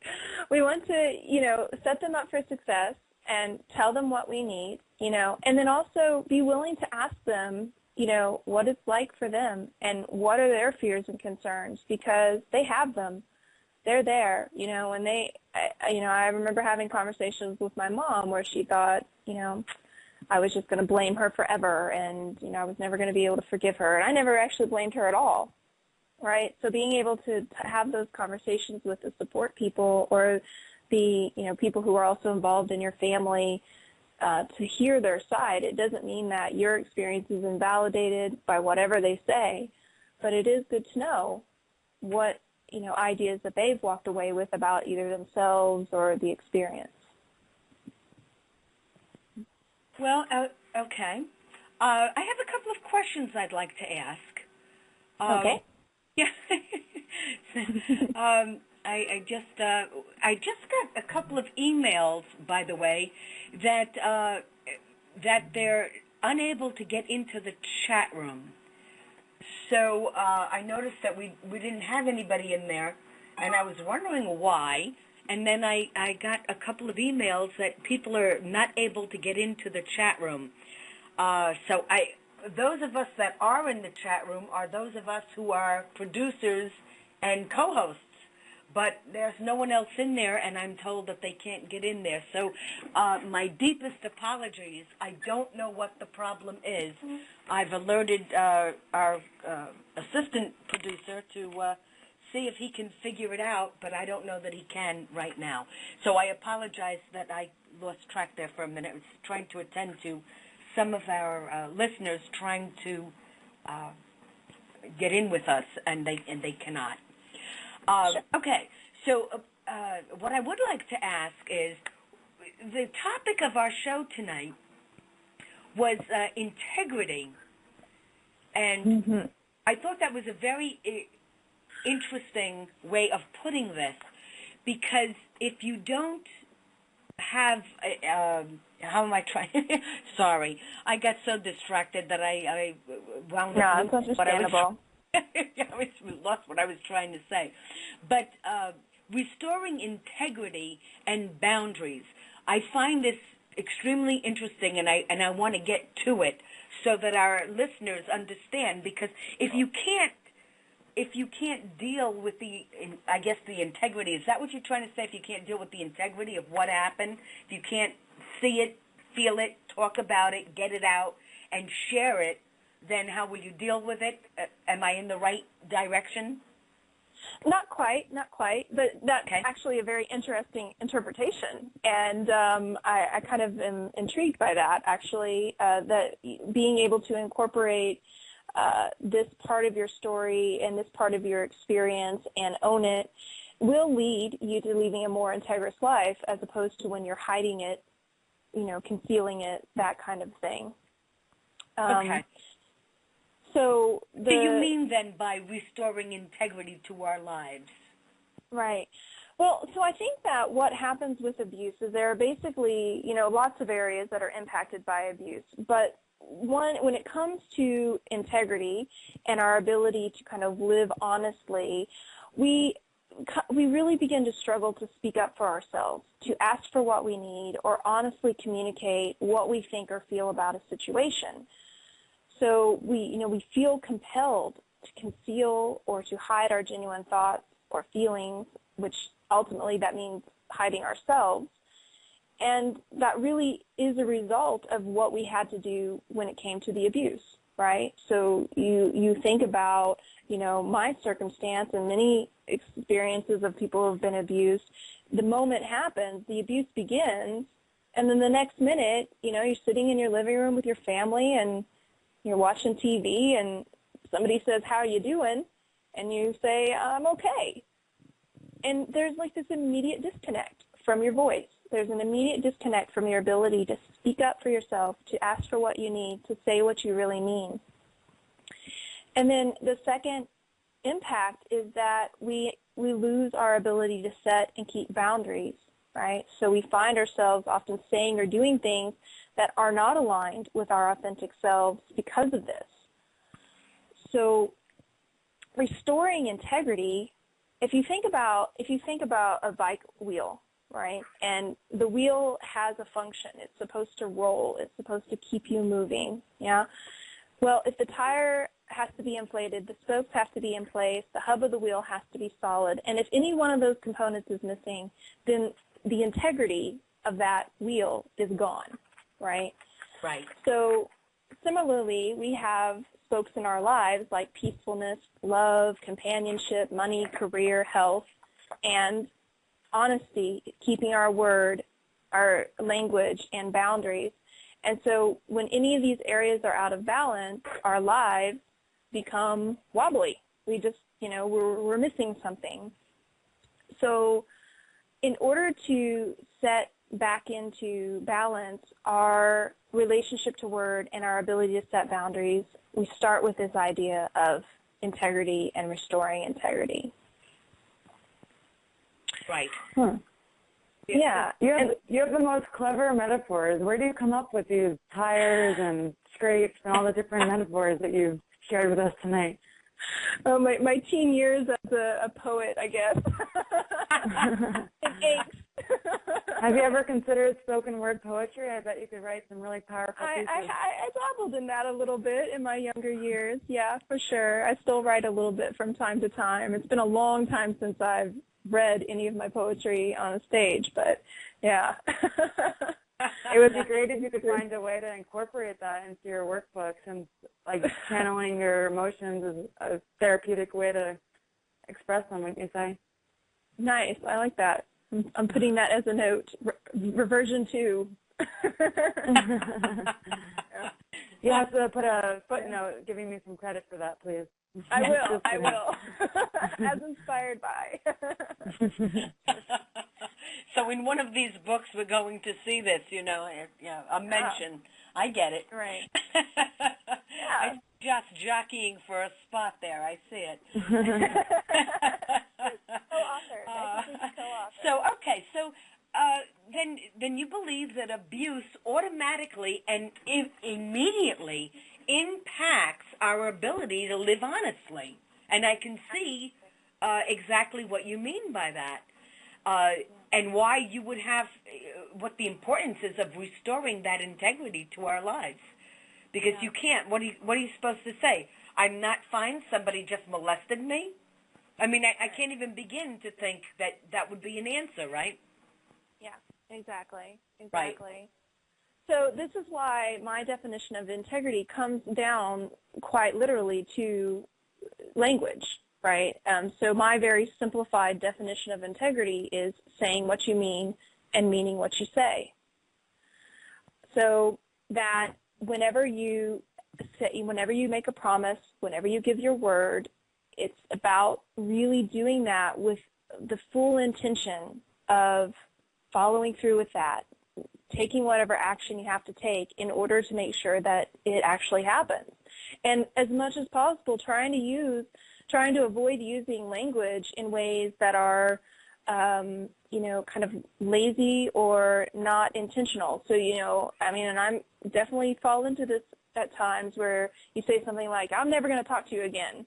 Speaker 3: we want to, set them up for success and tell them what we need, and then also be willing to ask them, what it's like for them and what are their fears and concerns, because they have them. They're there, and I remember having conversations with my mom where she thought, I was just going to blame her forever, and, I was never going to be able to forgive her. And I never actually blamed her at all, right? So being able to have those conversations with the support people or the, people who are also involved in your family to hear their side, it doesn't mean that your experience is invalidated by whatever they say, but it is good to know what, ideas that they've walked away with about either themselves or the experience.
Speaker 1: Well, okay. I have a couple of questions I'd like to ask.
Speaker 3: Okay.
Speaker 1: Yeah. I just got a couple of emails, by the way, that they're unable to get into the chat room. So I noticed that we didn't have anybody in there, and I was wondering why. And then I got a couple of emails that people are not able to get into the chat room. So those of us that are in the chat room are those of us who are producers and co-hosts. But there's no one else in there, and I'm told that they can't get in there. So my deepest apologies. I don't know what the problem is. I've alerted our assistant producer to see if he can figure it out, but I don't know that he can right now. So I apologize that I lost track there for a minute. I was trying to attend to some of our listeners trying to get in with us, and they cannot. Okay, so what I would like to ask is, the topic of our show tonight was integrity, and I thought that was a very interesting way of putting this, because if you don't have, how am I trying? Sorry, I got so distracted that I wound up.
Speaker 3: No, that's understandable.
Speaker 1: I lost what I was trying to say. But restoring integrity and boundaries, I find this extremely interesting, and I want to get to it so that our listeners understand, because if you can't deal with the integrity, is that what you're trying to say? If you can't deal with the integrity of what happened, if you can't see it, feel it, talk about it, get it out, and share it, then how will you deal with it? Am I in the right direction?
Speaker 3: Not quite, but that's actually a very interesting interpretation, and I kind of am intrigued by that, actually, that being able to incorporate this part of your story and this part of your experience and own it will lead you to living a more integrous life, as opposed to when you're hiding it, concealing it, that kind of thing.
Speaker 1: Okay.
Speaker 3: So
Speaker 1: do you mean then by restoring integrity to our lives?
Speaker 3: Right. Well, so I think that what happens with abuse is there are basically, lots of areas that are impacted by abuse. But when it comes to integrity and our ability to kind of live honestly, we really begin to struggle to speak up for ourselves, to ask for what we need, or honestly communicate what we think or feel about a situation. So we feel compelled to conceal or to hide our genuine thoughts or feelings, which ultimately that means hiding ourselves. And that really is a result of what we had to do when it came to the abuse, right? So you think about, my circumstance and many experiences of people who have been abused. The moment happens, the abuse begins, and then the next minute, you're sitting in your living room with your family and you're watching TV, and somebody says, "How are you doing?" And you say, "I'm okay." And there's like this immediate disconnect from your voice. There's an immediate disconnect from your ability to speak up for yourself, to ask for what you need, to say what you really mean. And then the second impact is that we lose our ability to set and keep boundaries, right? So we find ourselves often saying or doing things that are not aligned with our authentic selves because of this. So restoring integrity if you think about a bike wheel, right, and the wheel has a function. It's supposed to roll. It's supposed to keep you moving, yeah? Well, if the tire has to be inflated, the spokes have to be in place, the hub of the wheel has to be solid, and if any one of those components is missing, then the integrity of that wheel is gone, right?
Speaker 1: Right.
Speaker 3: So similarly, we have spokes in our lives like peacefulness, love, companionship, money, career, health, and honesty, keeping our word, our language, and boundaries. And so when any of these areas are out of balance, our lives become wobbly. We just, we're missing something. So in order to set back into balance our relationship to word and our ability to set boundaries, we start with this idea of integrity and restoring integrity.
Speaker 1: Right.
Speaker 3: Yeah.
Speaker 2: You have the most clever metaphors. Where do you come up with these tires and scrapes and all the different metaphors that you've shared with us tonight?
Speaker 3: Oh, my teen years as a poet, I guess. It aches.
Speaker 2: Have you ever considered spoken word poetry? I bet you could write some really powerful pieces.
Speaker 3: I dabbled in that a little bit in my younger years, yeah, for sure. I still write a little bit from time to time. It's been a long time since I've read any of my poetry on a stage, but yeah.
Speaker 2: It would be great if you could find a way to incorporate that into your workbooks, and like channeling your emotions is a therapeutic way to express them, wouldn't you say?
Speaker 3: Nice. I like that. I'm putting that as a note. Reversion 2.
Speaker 2: You have to put a footnote giving me some credit for that, please.
Speaker 3: I will. As inspired by.
Speaker 1: So in one of these books we're going to see this, a mention. I get it.
Speaker 3: Right.
Speaker 1: I'm just jockeying for a spot there. I see it.
Speaker 3: Co-author.
Speaker 1: So then you believe that abuse automatically and immediately impacts our ability to live honestly. And I can see exactly what you mean by that, and why you would have, what the importance is of restoring that integrity to our lives. Because you can't, what are you supposed to say? I'm not fine, somebody just molested me? I mean, I can't even begin to think that would be an answer, right?
Speaker 3: Yeah, exactly.
Speaker 1: Right.
Speaker 3: So this is why my definition of integrity comes down quite literally to language, right? So my very simplified definition of integrity is saying what you mean and meaning what you say. So that whenever you make a promise, whenever you give your word, it's about really doing that with the full intention of following through with that, taking whatever action you have to take in order to make sure that it actually happens. And as much as possible, trying to avoid using language in ways that are, kind of lazy or not intentional. So, and I'm definitely fall into this at times where you say something like, I'm never going to talk to you again.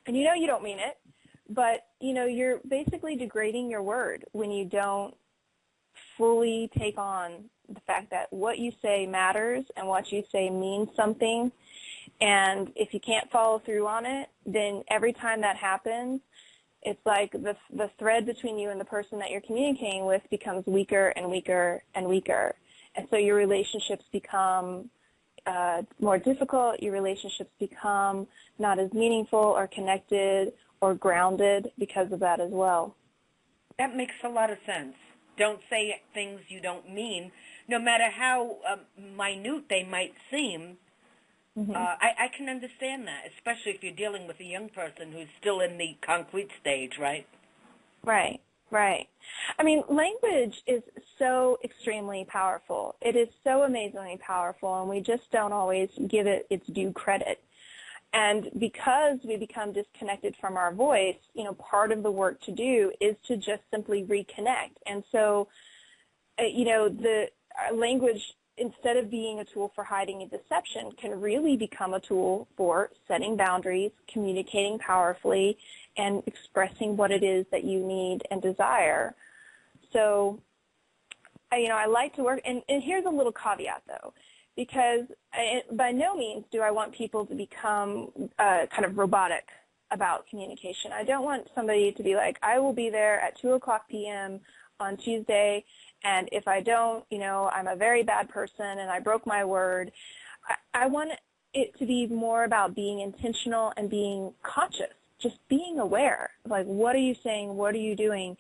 Speaker 3: And you don't mean it, but, you're basically degrading your word when you don't fully take on the fact that what you say matters and what you say means something. And if you can't follow through on it, then every time that happens, it's like the thread between you and the person that you're communicating with becomes weaker and weaker and weaker. And so your relationships become more difficult. Your relationships become not as meaningful or connected or grounded because of that as well.
Speaker 1: That makes a lot of sense. Don't say things you don't mean, no matter how minute they might seem. Mm-hmm. I can understand that, especially if you're dealing with a young person who's still in the concrete stage, right?
Speaker 3: Right. I mean, language is so extremely powerful. It is so amazingly powerful, and we just don't always give it its due credit. And because we become disconnected from our voice, part of the work to do is to just simply reconnect. And so, the language, instead of being a tool for hiding a deception, can really become a tool for setting boundaries, communicating powerfully, and expressing what it is that you need and desire. So, I like to work, and here's a little caveat, though, because by no means do I want people to become kind of robotic about communication. I don't want somebody to be like, I will be there at 2 o'clock p.m. on Tuesday, and if I don't, I'm a very bad person and I broke my word. I want it to be more about being intentional and being conscious, just being aware. Like, what are you saying? What are you doing?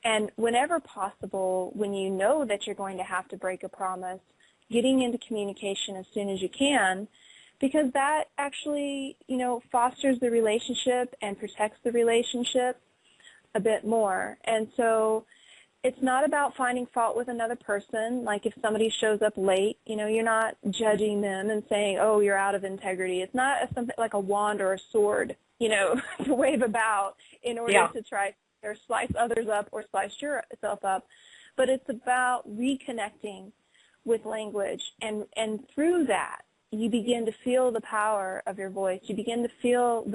Speaker 3: And whenever possible, when you know that you're going to have to break a promise, getting into communication as soon as you can, because that actually, fosters the relationship and protects the relationship a bit more. And so it's not about finding fault with another person. Like if somebody shows up late, you're not judging them and saying, oh, you're out of integrity. It's not something like a wand or a sword, to wave about in order to try or slice others up or slice yourself up. But it's about reconnecting with language. And through that, you begin to feel the power of your voice. You begin to feel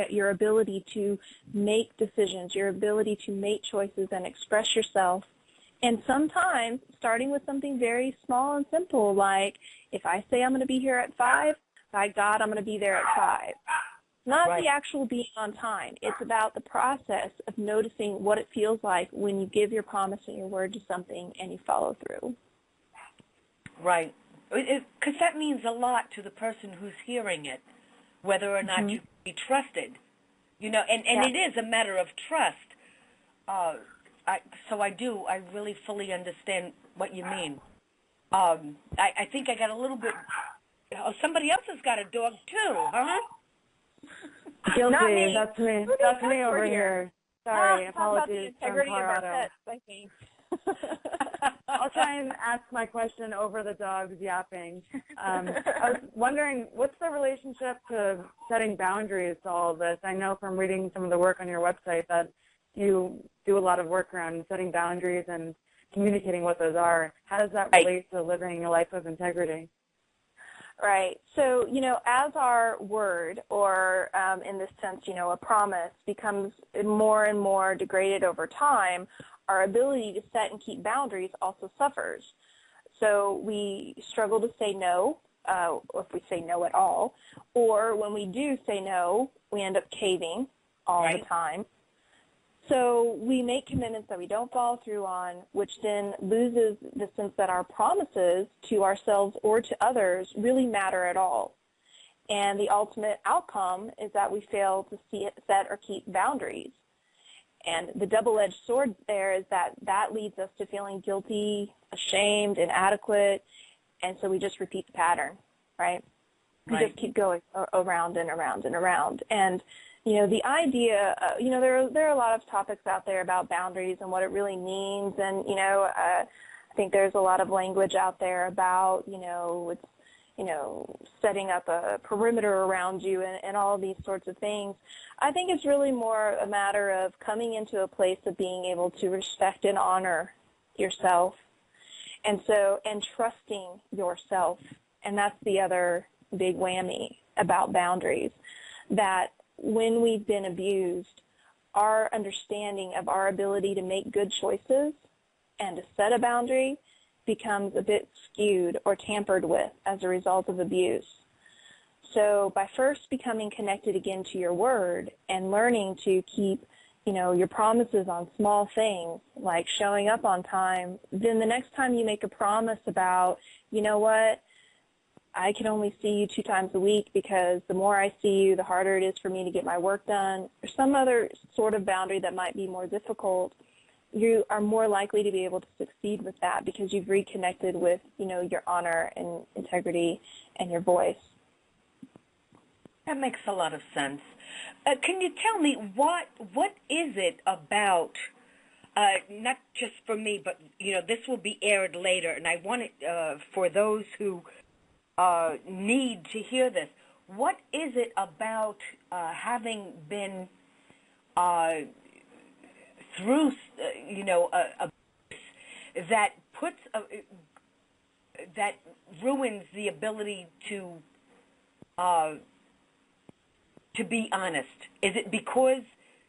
Speaker 3: your ability to make decisions, your ability to make choices and express yourself. And sometimes, starting with something very small and simple, like if I say I'm going to be here at 5, by God, I'm going to be there at 5. Not the actual being on time. It's about the process of noticing what it feels like when you give your promise and your word to something and you follow through.
Speaker 1: Right. Because that means a lot to the person who's hearing it, whether or not you can be trusted. And it is a matter of trust. I really fully understand what you mean. I think I got a little bit, somebody else has got a dog too, huh?
Speaker 2: Guilty.
Speaker 3: Not me.
Speaker 2: That's me. That's me over here. Sorry, apologies from
Speaker 3: integrity of our
Speaker 2: Colorado.
Speaker 3: pets, I think.
Speaker 2: I'll try and ask my question over the dog's yapping. I was wondering, what's the relationship to setting boundaries to all of this? I know from reading some of the work on your website that you do a lot of work around setting boundaries and communicating what those are. How does that relate to living a life of integrity?
Speaker 3: Right. So, as our word, or in this sense, a promise, becomes more and more degraded over time, our ability to set and keep boundaries also suffers. So we struggle to say no, if we say no at all, or when we do say no, we end up caving all the time. So we make commitments that we don't follow through on, which then loses the sense that our promises to ourselves or to others really matter at all. And the ultimate outcome is that we fail to set or keep boundaries. And the double-edged sword there is that leads us to feeling guilty, ashamed, inadequate, and so we just repeat the pattern, right? We just keep going around and around and around. And the idea, there are a lot of topics out there about boundaries and what it really means. And, I think there's a lot of language out there about, setting up a perimeter around you and all of these sorts of things. I think it's really more a matter of coming into a place of being able to respect and honor yourself. And trusting yourself. And that's the other big whammy about boundaries, that when we've been abused, our understanding of our ability to make good choices and to set a boundary becomes a bit skewed or tampered with as a result of abuse. So by first becoming connected again to your word and learning to keep, your promises on small things like showing up on time, then the next time you make a promise about, I can only see you 2 times a week because the more I see you, the harder it is for me to get my work done, or some other sort of boundary that might be more difficult, you are more likely to be able to succeed with that because you've reconnected with, your honor and integrity and your voice.
Speaker 1: That makes a lot of sense. Can you tell me what is it about, not just for me, but, this will be aired later, and I want it for those who need to hear this. What is it about having been through, that puts that ruins the ability to be honest? Is it because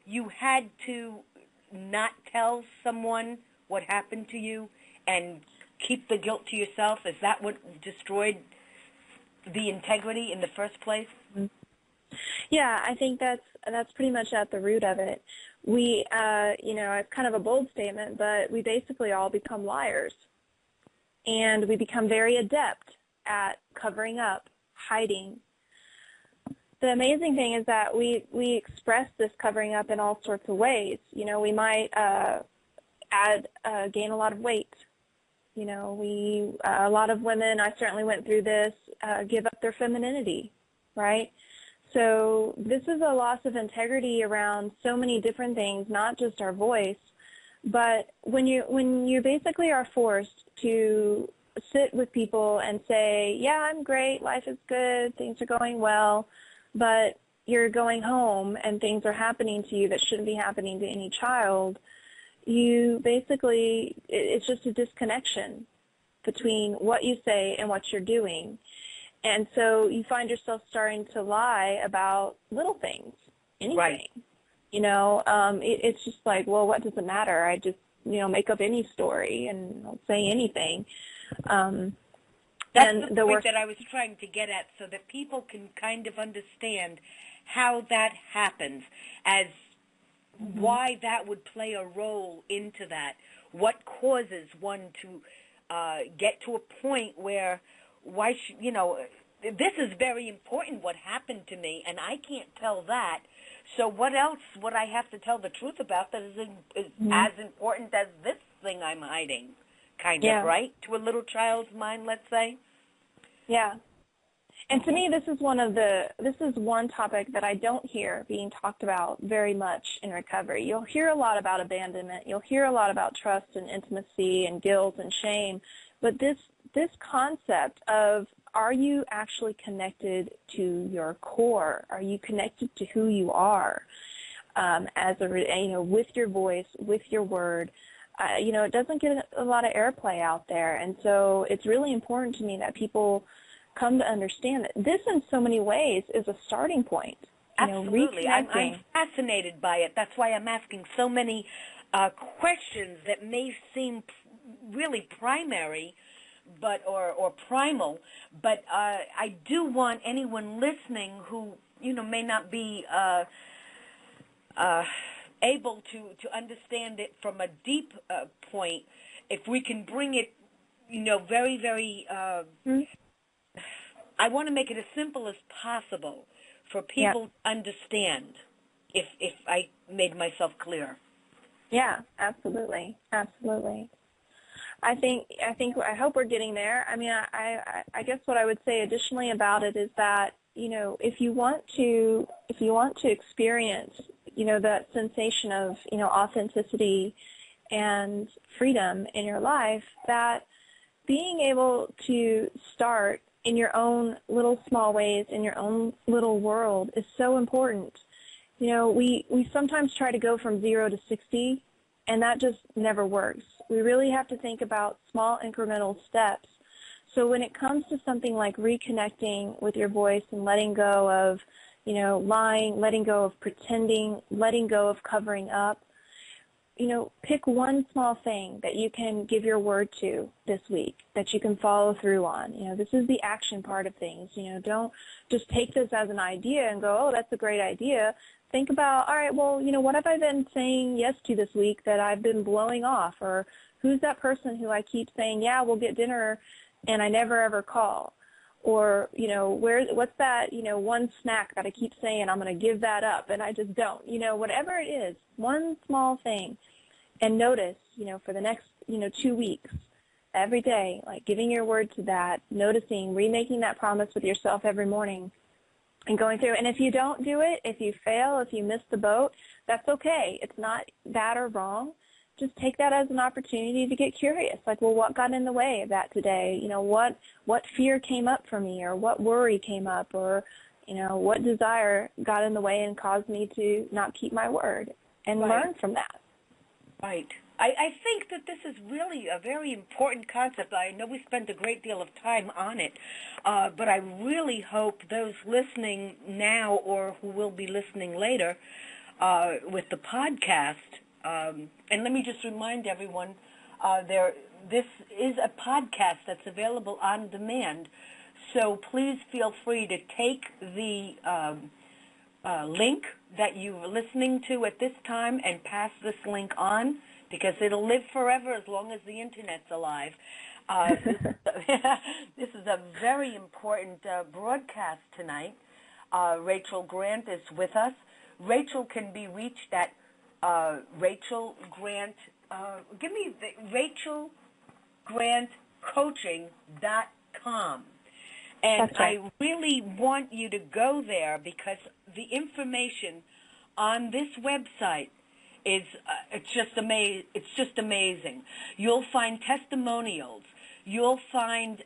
Speaker 1: you had to not tell someone what happened to you and keep the guilt to yourself? Is that what destroyed the integrity in the first place?
Speaker 3: Yeah, I think that's pretty much at the root of it. We, it's kind of a bold statement, but we basically all become liars. And we become very adept at covering up, hiding. The amazing thing is that we express this covering up in all sorts of ways. We might gain a lot of weight. A lot of women, I certainly went through this, give up their femininity, right? So this is a loss of integrity around so many different things, not just our voice. But when you basically are forced to sit with people and say, yeah, I'm great, life is good, things are going well, but you're going home and things are happening to you that shouldn't be happening to any child, you basically, it's just a disconnection between what you say and what you're doing. And so you find yourself starting to lie about little things, anything.
Speaker 1: Right.
Speaker 3: It's just like, well, what does it matter? I just, make up any story and I'll say anything.
Speaker 1: That's the point that I was trying to get at, so that people can kind of understand how that happens, as why that would play a role into that, what causes one to get to a point where, this is very important what happened to me, and I can't tell that, so what else would I have to tell the truth about that is as important as this thing I'm hiding, kind of, right? To a little child's mind, let's say?
Speaker 3: Yeah. And to me, this is one topic that I don't hear being talked about very much in recovery. You'll hear a lot about abandonment. You'll hear a lot about trust and intimacy and guilt and shame. But this concept of, are you actually connected to your core? Are you connected to who you are with your voice, with your word? It doesn't get a lot of airplay out there. And so it's really important to me that people come to understand that this in so many ways is a starting point.
Speaker 1: Absolutely. I'm fascinated by it. That's why I'm asking so many questions that may seem really primary or primal, but I do want anyone listening who may not be able to understand it from a deep point, if we can bring it very, very I want to make it as simple as possible for people to understand, if I made myself clear.
Speaker 3: Yeah, absolutely. Absolutely. I hope we're getting there. I mean, I guess what I would say additionally about it is that, if you want to experience, that sensation of, authenticity and freedom in your life, that being able to start in your own little small ways, in your own little world, is so important. We sometimes try to go from 0 to 60, and that just never works. We really have to think about small incremental steps. So when it comes to something like reconnecting with your voice and letting go of, lying, letting go of pretending, letting go of covering up, pick one small thing that you can give your word to this week, that you can follow through on. This is the action part of things. Don't just take this as an idea and go, oh, that's a great idea. Think about, all right, well, what have I been saying yes to this week that I've been blowing off? Or who's that person who I keep saying, yeah, we'll get dinner, and I never ever call? Or, what's that, one snack that I keep saying I'm going to give that up, and I just don't. Whatever it is, one small thing. And notice, for the next, 2 weeks, every day, like giving your word to that, noticing, remaking that promise with yourself every morning, and going through. And if you don't do it, if you fail, if you miss the boat, that's okay. It's not bad or wrong. Just take that as an opportunity to get curious. Like, well, what got in the way of that today? What fear came up for me, or what worry came up, or, what desire got in the way and caused me to not keep my word, and learn from that.
Speaker 1: Right. I think that this is really a very important concept. I know we spent a great deal of time on it, but I really hope those listening now or who will be listening later with the podcast. And let me just remind everyone, this is a podcast that's available on demand. So please feel free to take the link that you're listening to at this time and pass this link on, because it'll live forever as long as the Internet's alive. This is a very important broadcast tonight. Rachel Grant is with us. Rachel can be reached at Rachel Grant. Give me the RachelGrantCoaching.com. And
Speaker 3: right.
Speaker 1: I really want you to go there, because the information on this website is it's just amazing. You'll find testimonials. You'll find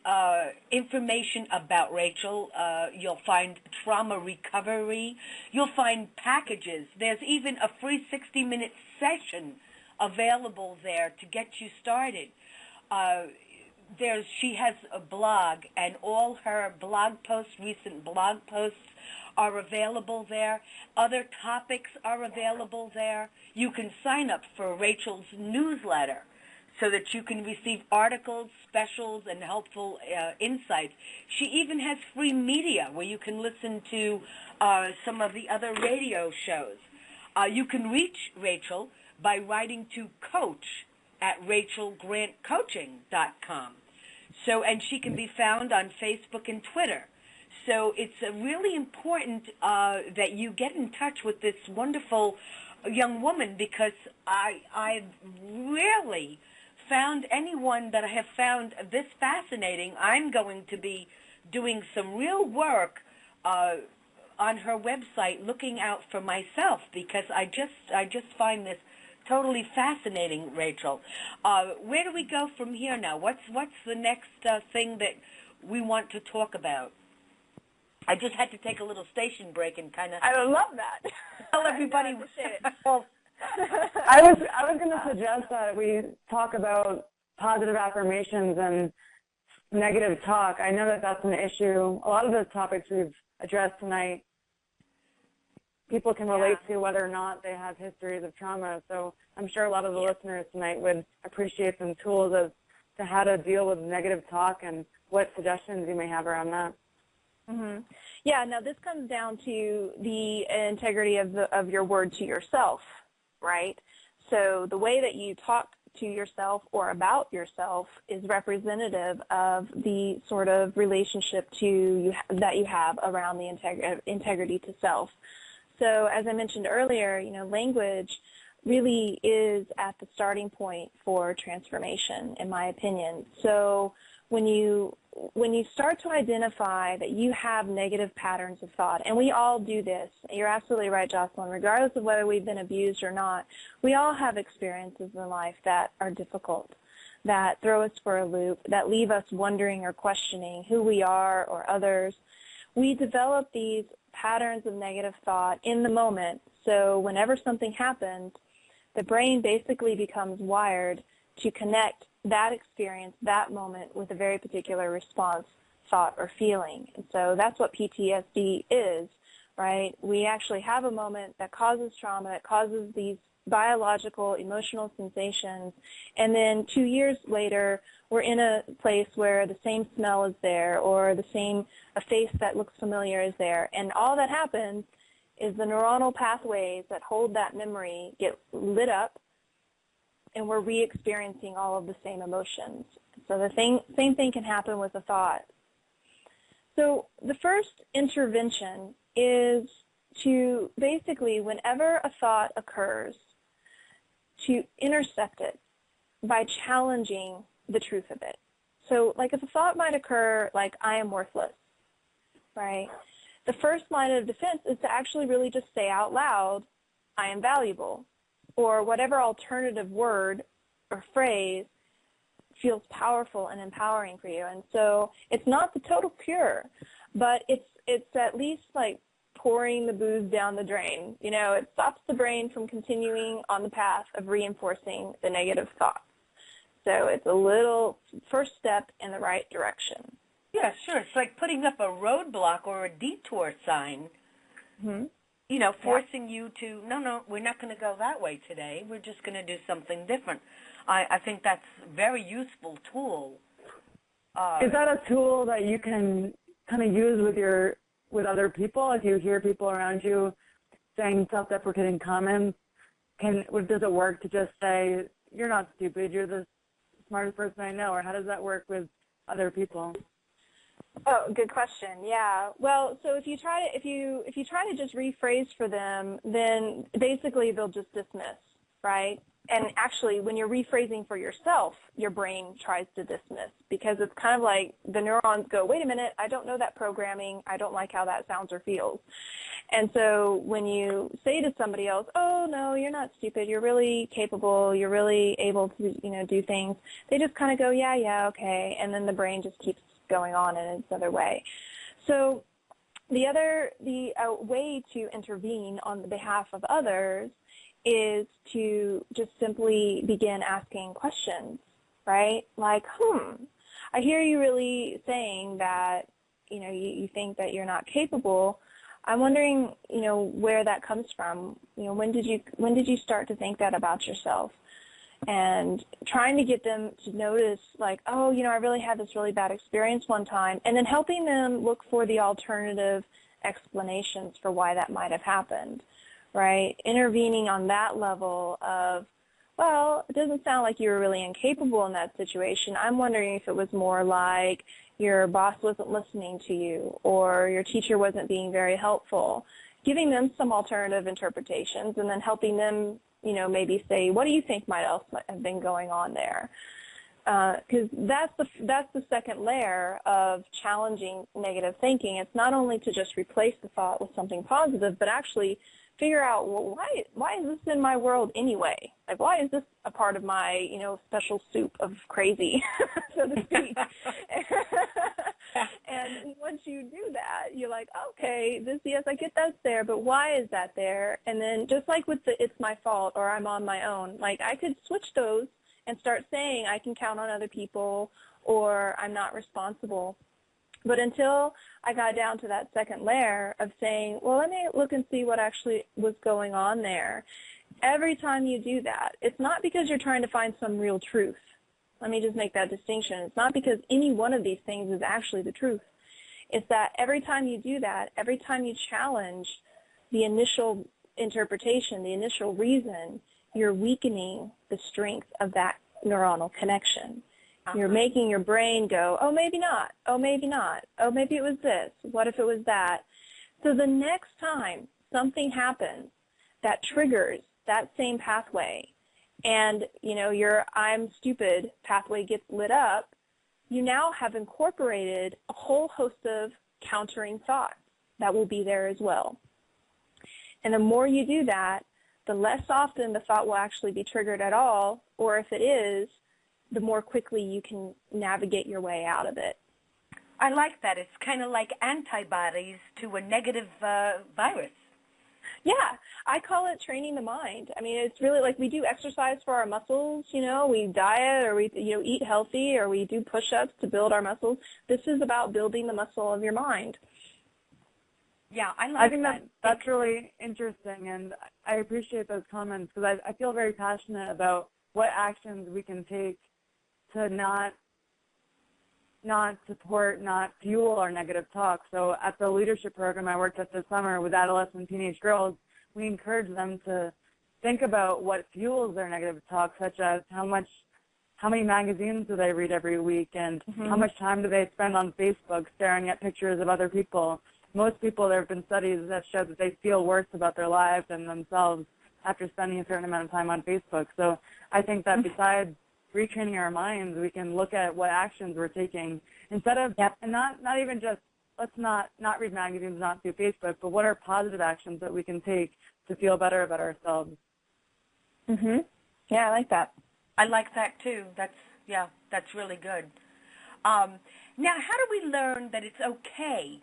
Speaker 1: information about Rachel. You'll find trauma recovery. You'll find packages. There's even a free 60-minute session available there to get you started. She has a blog, and all her blog posts, recent blog posts, are available there. Other topics are available there. You can sign up for Rachel's newsletter so that you can receive articles, specials, and helpful insights. She even has free media where you can listen to some of the other radio shows. You can reach Rachel by writing to coach@RachelGrantCoaching.com. And she can be found on Facebook and Twitter. So it's really important that you get in touch with this wonderful young woman, because I've rarely found anyone that I have found this fascinating. I'm going to be doing some real work on her website, looking out for myself, because I just find this totally fascinating, Rachel. Where do we go from here now? What's the next thing that we want to talk about? I just had to take a little station break and kind of.
Speaker 3: I love that.
Speaker 1: Tell everybody.
Speaker 2: Well, I was going to suggest that we talk about positive affirmations and negative talk. I know that that's an issue. A lot of the topics we've addressed tonight, people can relate to whether or not they have histories of trauma. So I'm sure a lot of the listeners tonight would appreciate some tools as to how to deal with negative talk and what suggestions you may have around that.
Speaker 3: Mm-hmm. Yeah, now this comes down to the integrity of your word to yourself, right? So the way that you talk to yourself or about yourself is representative of the sort of relationship that you have around the integrity to self. So as I mentioned earlier, language really is at the starting point for transformation, in my opinion. So when you start to identify that you have negative patterns of thought, and we all do this, you're absolutely right, Jocelyn, regardless of whether we've been abused or not, we all have experiences in life that are difficult, that throw us for a loop, that leave us wondering or questioning who we are or others. We develop these patterns of negative thought in the moment, so whenever something happens, the brain basically becomes wired to connect that experience, that moment, with a very particular response, thought, or feeling. And so that's what PTSD is, right? We actually have a moment that causes trauma, that causes these biological, emotional sensations, and then 2 years later, we're in a place where the same smell is there, or a face that looks familiar is there, and all that happens is the neuronal pathways that hold that memory get lit up, and we're re-experiencing all of the same emotions. So the same thing can happen with a thought. So the first intervention is to basically, whenever a thought occurs, to intercept it by challenging the truth of it. So like if a thought might occur like, I am worthless, right? The first line of defense is to actually really just say out loud, I am valuable, or whatever alternative word or phrase feels powerful and empowering for you. And so it's not the total cure, but it's at least like pouring the booze down the drain. It stops the brain from continuing on the path of reinforcing the negative thoughts. So it's a little first step in the right direction.
Speaker 1: Yeah, sure. It's like putting up a roadblock or a detour sign.
Speaker 3: Mm-hmm.
Speaker 1: forcing you to, no, we're not going to go that way today. We're just going to do something different. I think that's a very useful tool.
Speaker 2: Is that a tool that you can kind of use with other people? If you hear people around you saying self-deprecating comments, does it work to just say, you're not stupid, you're the smartest person I know, or how does that work with other people?
Speaker 3: Oh, good question. Yeah. Well, so if you try to just rephrase for them, then basically they'll just dismiss, right? And actually, when you're rephrasing for yourself, your brain tries to dismiss, because it's kind of like the neurons go, wait a minute, I don't know that programming. I don't like how that sounds or feels. And so when you say to somebody else, oh, no, you're not stupid. You're really capable. You're really able to, do things. They just kind of go, yeah, okay. And then the brain just keeps going on in its other way. So the way to intervene on the behalf of others is to just simply begin asking questions, right? Like, I hear you really saying that, you think that you're not capable. I'm wondering, where that comes from. When did you start to think that about yourself? And trying to get them to notice, like, oh, I really had this really bad experience one time, and then helping them look for the alternative explanations for why that might have happened, right? Intervening on that level of, well, it doesn't sound like you were really incapable in that situation. I'm wondering if it was more like your boss wasn't listening to you, or your teacher wasn't being very helpful. Giving them some alternative interpretations, and then helping them maybe say, what do you think might have been going on there? Because that's the second layer of challenging negative thinking. It's not only to just replace the thought with something positive, but actually figure out, well, why is this in my world anyway? Like, why is this a part of my, special soup of crazy, so to speak? And once you do that, you're like, okay, yes, I get that's there, but why is that there? And then just like with the it's my fault or I'm on my own, like I could switch those and start saying I can count on other people, or I'm not responsible. But until I got down to that second layer of saying, well, let me look and see what actually was going on there. Every time you do that, it's not because you're trying to find some real truth. Let me just make that distinction. It's not because any one of these things is actually the truth. It's that every time you do that, every time you challenge the initial interpretation, the initial reason, you're weakening the strength of that neuronal connection. You're making your brain go, oh, maybe not. Oh, maybe not. Oh, maybe it was this. What if it was that? So the next time something happens that triggers that same pathway, and, your I'm stupid pathway gets lit up, you now have incorporated a whole host of countering thoughts that will be there as well. And the more you do that, the less often the thought will actually be triggered at all, or if it is, the more quickly you can navigate your way out of it.
Speaker 1: I like that. It's kind of like antibodies to a negative virus.
Speaker 3: Yeah, I call it training the mind. I mean, it's really like we do exercise for our muscles, we diet, or we eat healthy, or we do push-ups to build our muscles. This is about building the muscle of your mind.
Speaker 1: Yeah,
Speaker 2: I think that's really interesting, and I appreciate those comments, because I feel very passionate about what actions we can take to not support, not fuel our negative talk. So at the leadership program I worked at this summer with adolescent teenage girls, we encourage them to think about what fuels their negative talk, such as how many magazines do they read every week, and how much time do they spend on Facebook staring at pictures of other people. Most people, there have been studies that show that they feel worse about their lives and themselves after spending a certain amount of time on Facebook. So I think that besides retraining our minds, we can look at what actions we're taking instead of, and not even just, let's not read magazines, not do Facebook, but what are positive actions that we can take to feel better about ourselves.
Speaker 3: Yeah, I like that.
Speaker 1: I like that too. That's really good. Now, how do we learn that it's okay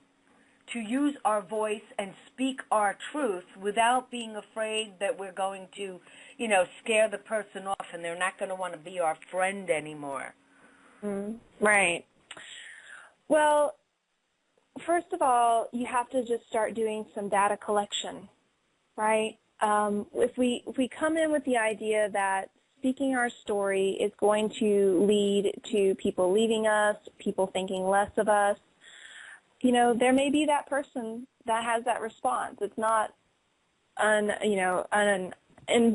Speaker 1: to use our voice and speak our truth without being afraid that we're going to, scare the person off and they're not going to want to be our friend anymore?
Speaker 3: Right. Well, first of all, you have to just start doing some data collection, right? If we come in with the idea that speaking our story is going to lead to people leaving us, people thinking less of us, there may be that person that has that response. It's not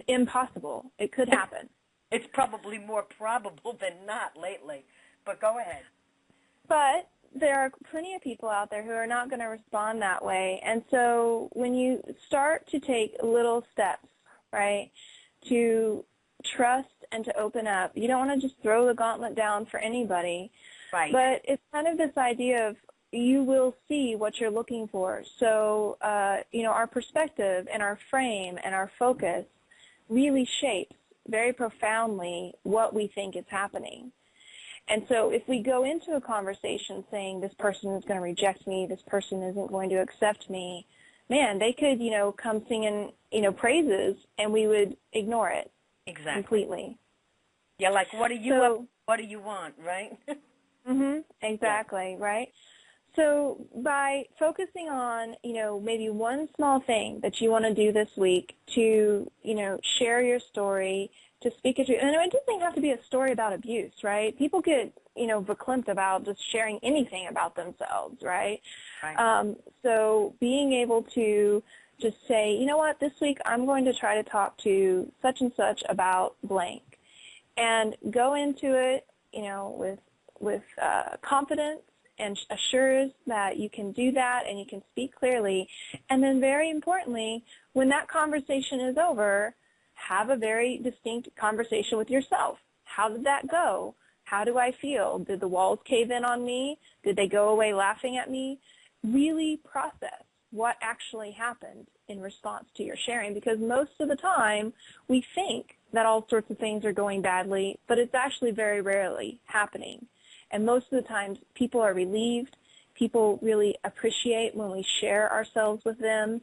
Speaker 3: impossible. It could happen.
Speaker 1: It's probably more probable than not lately, but go ahead.
Speaker 3: But there are plenty of people out there who are not going to respond that way. And so when you start to take little steps, right, to trust and to open up, you don't want to just throw the gauntlet down for anybody.
Speaker 1: Right.
Speaker 3: But it's kind of this idea of you will see what you're looking for. So, our perspective and our frame and our focus really shapes very profoundly what we think is happening. And so if we go into a conversation saying this person is going to reject me, this person isn't going to accept me, man, they could, come singing, praises, and we would ignore it.
Speaker 1: Exactly.
Speaker 3: Completely.
Speaker 1: Yeah, like what do you want, right?
Speaker 3: Exactly, yeah. Right? So by focusing on, maybe one small thing that you want to do this week to, share your story, to speak it to, and it doesn't have to be a story about abuse, right? People get, verklempt about just sharing anything about themselves, right?
Speaker 1: Right.
Speaker 3: So being able to just say, you know what, this week I'm going to try to talk to such and such about blank, and go into it, with confidence, and assures that you can do that and you can speak clearly. And then very importantly, when that conversation is over, have a very distinct conversation with yourself. How did that go? How do I feel? Did the walls cave in on me? Did they go away laughing at me? Really process what actually happened in response to your sharing, because most of the time we think that all sorts of things are going badly, but it's actually very rarely happening. And most of the times people are relieved. People really appreciate when we share ourselves with them.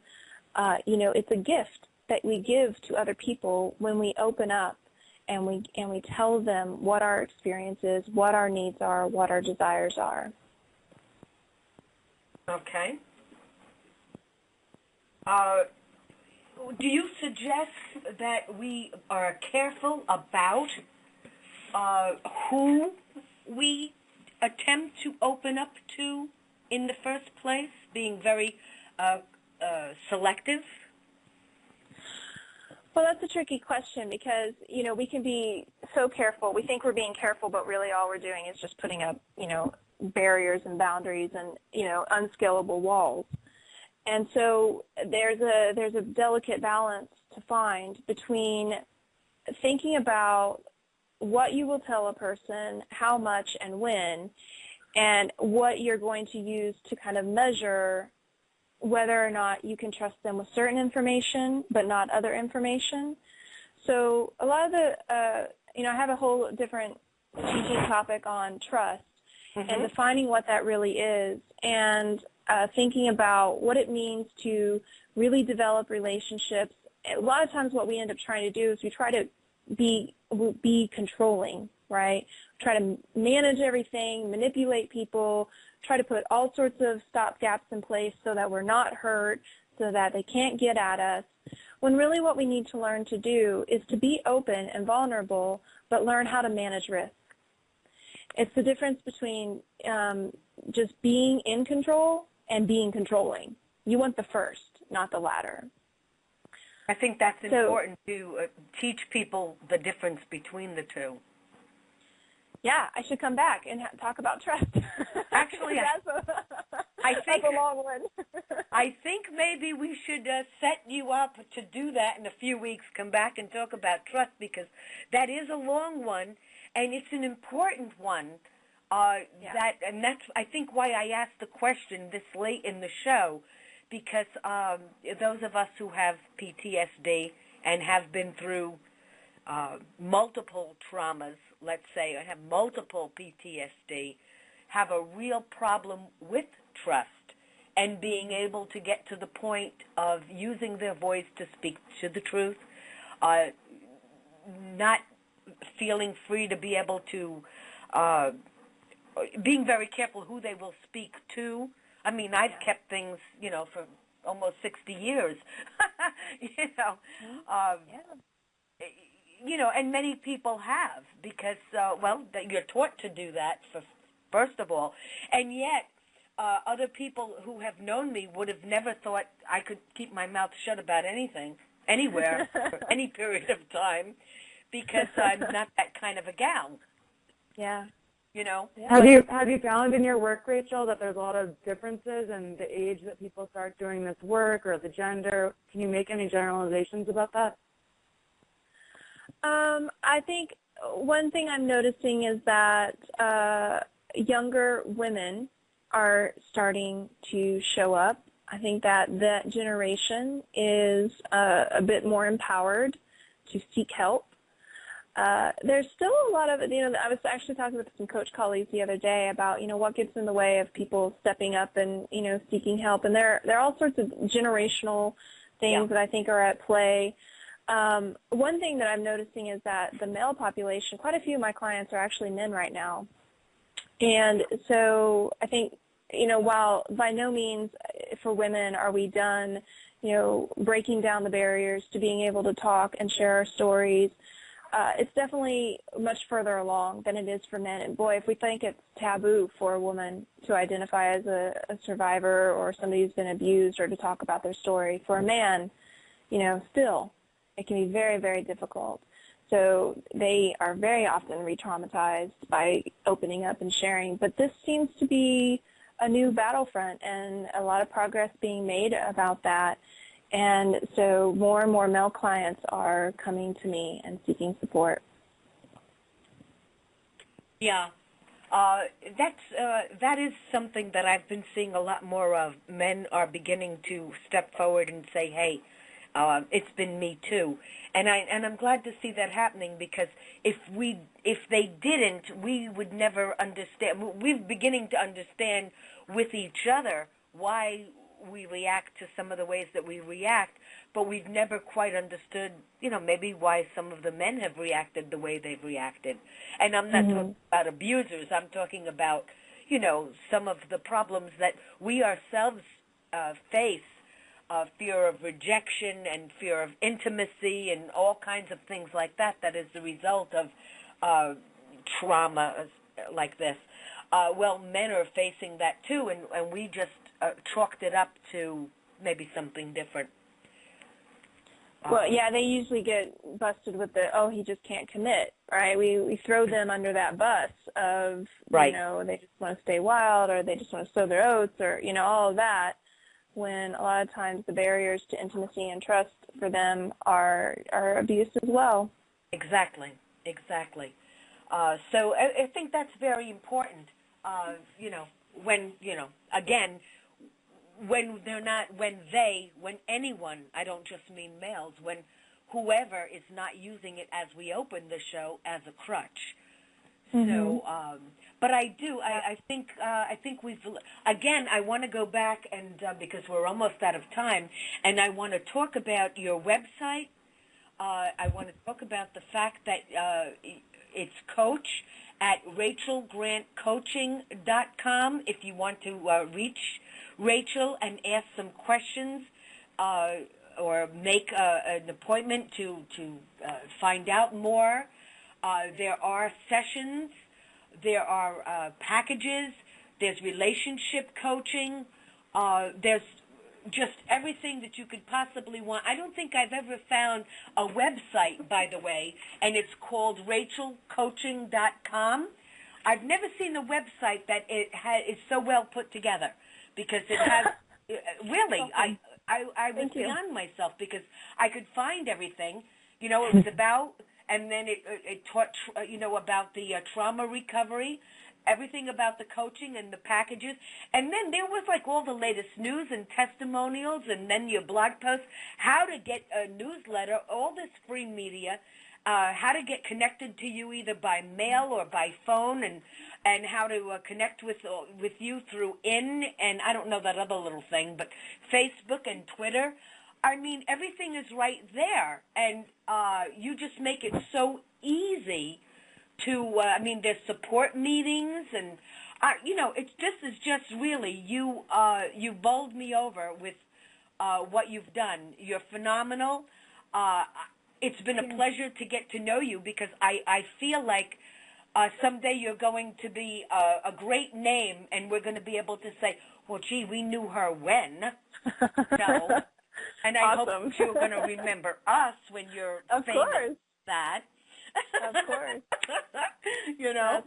Speaker 3: It's a gift that we give to other people when we open up and we tell them what our experience is, what our needs are, what our desires are.
Speaker 1: Okay. Do you suggest that we are careful about who we attempt to open up to in the first place, being very selective?
Speaker 3: Well, that's a tricky question because, we can be so careful. We think we're being careful, but really all we're doing is just putting up, barriers and boundaries and, unscalable walls. And so there's a delicate balance to find between thinking about what you will tell a person, how much and when, and what you're going to use to kind of measure whether or not you can trust them with certain information but not other information. So a lot of I have a whole different teaching topic on trust and defining what that really is, and thinking about what it means to really develop relationships. A lot of times what we end up trying to do is we try to be controlling, right? Try to manage everything, manipulate people, try to put all sorts of stopgaps in place so that we're not hurt, so that they can't get at us, when really what we need to learn to do is to be open and vulnerable, but learn how to manage risk. It's the difference between just being in control and being controlling. You want the first, not the latter.
Speaker 1: I think that's important to teach people the difference between the two.
Speaker 3: Yeah, I should come back and talk about trust.
Speaker 1: Actually,
Speaker 3: that's a long one.
Speaker 1: I think maybe we should set you up to do that in a few weeks, come back and talk about trust, because that is a long one, and it's an important one. That's, I think, why I asked the question this late in the show, because those of us who have PTSD and have been through multiple traumas, let's say, or have multiple PTSD, have a real problem with trust and being able to get to the point of using their voice to speak to the truth, not feeling free to be able to, being very careful who they will speak to. I mean, I've kept things, for almost 60 years. you know, you know, and many people have because, well, you're taught to do that first of all, and yet other people who have known me would have never thought I could keep my mouth shut about anything, anywhere, for any period of time, because I'm not that kind of a gal.
Speaker 3: Yeah.
Speaker 1: You know.
Speaker 2: Have you found in your work, Rachel, that there's a lot of differences in the age that people start doing this work or the gender? Can you make any generalizations about that?
Speaker 3: I think one thing I'm noticing is that younger women are starting to show up. I think that generation is a bit more empowered to seek help. There's still a lot of, you know, I was actually talking with some coach colleagues the other day about, you know, what gets in the way of people stepping up and, you know, seeking help. And there are all sorts of generational things that I think are at play. One thing that I'm noticing is that the male population, quite a few of my clients are actually men right now. And so I think, you know, while by no means for women are we done, you know, breaking down the barriers to being able to talk and share our stories, it's definitely much further along than it is for men. And boy, if we think it's taboo for a woman to identify as a survivor or somebody who's been abused or to talk about their story, for a man, you know, still, it can be very, very difficult. So they are very often re-traumatized by opening up and sharing. But this seems to be a new battlefront and a lot of progress being made about that. And so more and more male clients are coming to me and seeking support.
Speaker 1: Yeah, that is something that I've been seeing a lot more of. Men are beginning to step forward and say, "Hey, it's been me too," and I'm glad to see that happening because if they didn't, we would never understand. We're beginning to understand with each other why we react to some of the ways that we react, but we've never quite understood, you know, maybe why some of the men have reacted the way they've reacted. And I'm not talking about abusers. I'm talking about, you know, some of the problems that we ourselves face, fear of rejection and fear of intimacy and all kinds of things like that is the result of trauma like this. Well, men are facing that too, and we just chalked it up to maybe something different.
Speaker 3: Well, yeah, they usually get busted with the, oh, he just can't commit, right? We throw them under that bus of, you know, they just want to stay wild or they just want to sow their oats or, you know, all of that, when a lot of times the barriers to intimacy and trust for them are abuse as well.
Speaker 1: Exactly. So I think that's very important, you know, when, you know, again, when anyone, I don't just mean males, when whoever is not using it as we open the show as a crutch. So, but I think we've, again, I want to go back and, because we're almost out of time, and I want to talk about your website. I want to talk about the fact that it's coach at rachelgrantcoaching.com if you want to reach Rachel and ask some questions or make an appointment to find out more. There are sessions, there are packages, there's relationship coaching, there's just everything that you could possibly want. I don't think I've ever found a website, by the way, and it's called rachelcoaching.com. I've never seen a website that is so well put together because it has, really, I was beyond myself because I could find everything. You know, it was about, and then it taught, you know, about the trauma recovery, everything about the coaching and the packages. And then there was like all the latest news and testimonials and then your blog posts, how to get a newsletter, all this free media, how to get connected to you either by mail or by phone, and how to connect with you through and I don't know that other little thing, but Facebook and Twitter. I mean, everything is right there, and you just make it so easy to, I mean, there's support meetings, and, you know, this is just really, you bowled me over with what you've done. You're phenomenal. It's been a pleasure to get to know you because I feel like someday you're going to be a great name, and we're going to be able to say, well, gee, we knew her when. So, and I
Speaker 3: Awesome.
Speaker 1: hope you're going to remember us when you're
Speaker 3: Of
Speaker 1: famous.
Speaker 3: course.
Speaker 1: That.
Speaker 3: Of course.
Speaker 1: You know.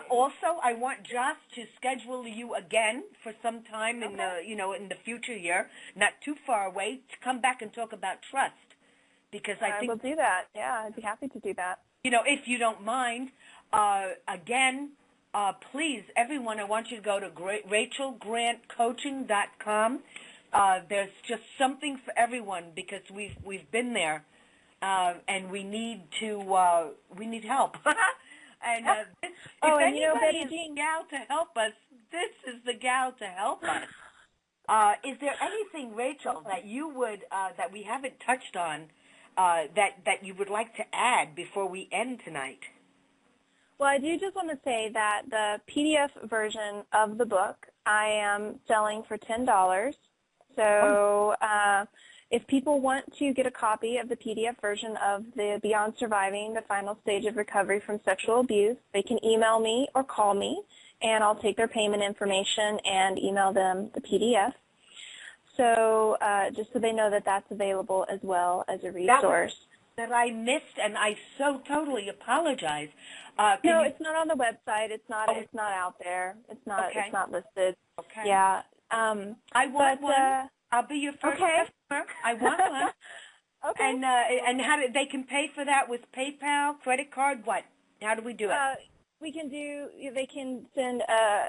Speaker 1: Also, I want Joss to schedule you again for some time in the in the future here, not too far away, to come back and talk about trust, because I think
Speaker 3: will do that. Yeah, I'd be happy to do that.
Speaker 1: If you don't mind, again, please, everyone, I want you to go to RachelGrantCoaching.com. There's just something for everyone because we've been there. And we need help. And if anybody is the gal to help us, this is the gal to help us. Is there anything, Rachel, that you would that we haven't touched on that you would like to add before we end tonight?
Speaker 3: Well, I do just want to say that the PDF version of the book I am selling for $10. So if people want to get a copy of the PDF version of the Beyond Surviving the Final Stage of Recovery from Sexual Abuse, they can email me or call me, and I'll take their payment information and email them the PDF. So just so they know that that's available as well as a resource.
Speaker 1: That I missed, and I so totally apologize.
Speaker 3: No, it's not on the website. It's not. It's not out there. It's not.
Speaker 1: Okay.
Speaker 3: It's not listed.
Speaker 1: Okay.
Speaker 3: Yeah.
Speaker 1: I want one. I'll be your first customer. I want one.
Speaker 3: Okay.
Speaker 1: And how do they can pay for that with PayPal, credit card? What? How do we do it?
Speaker 3: We can do. They can send.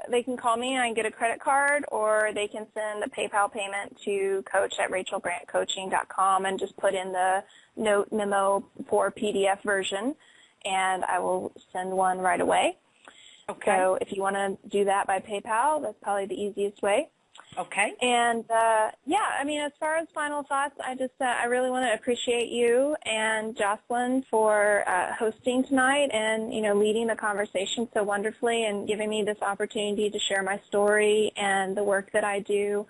Speaker 3: They can call me and I can get a credit card, or they can send a PayPal payment to coach@rachelgrantcoaching.com and just put in the note memo for PDF version, and I will send one right away.
Speaker 1: Okay.
Speaker 3: So if you want to do that by PayPal, that's probably the easiest way.
Speaker 1: Okay.
Speaker 3: And, I mean, as far as final thoughts, I really want to appreciate you and Jocelyn for hosting tonight and, leading the conversation so wonderfully and giving me this opportunity to share my story and the work that I do.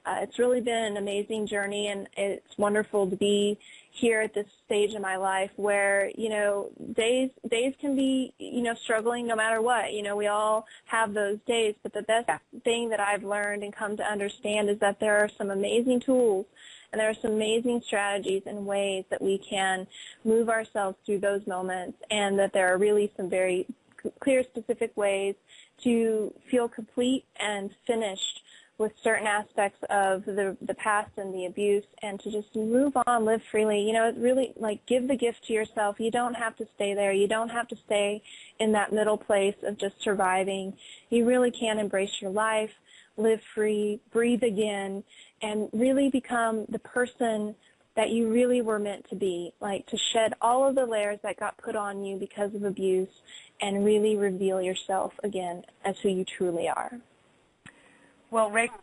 Speaker 3: It's really been an amazing journey, and it's wonderful to be here at this stage in my life where, days can be, struggling no matter what. We all have those days, but the best thing that I've learned and come to understand is that there are some amazing tools and there are some amazing strategies and ways that we can move ourselves through those moments, and that there are really some very clear, specific ways to feel complete and finished with certain aspects of the past and the abuse, and to just move on, live freely. Really, give the gift to yourself. You don't have to stay there. You don't have to stay in that middle place of just surviving. You really can embrace your life, live free, breathe again, and really become the person that you really were meant to be, to shed all of the layers that got put on you because of abuse and really reveal yourself again as who you truly are.
Speaker 1: Well, Rachel,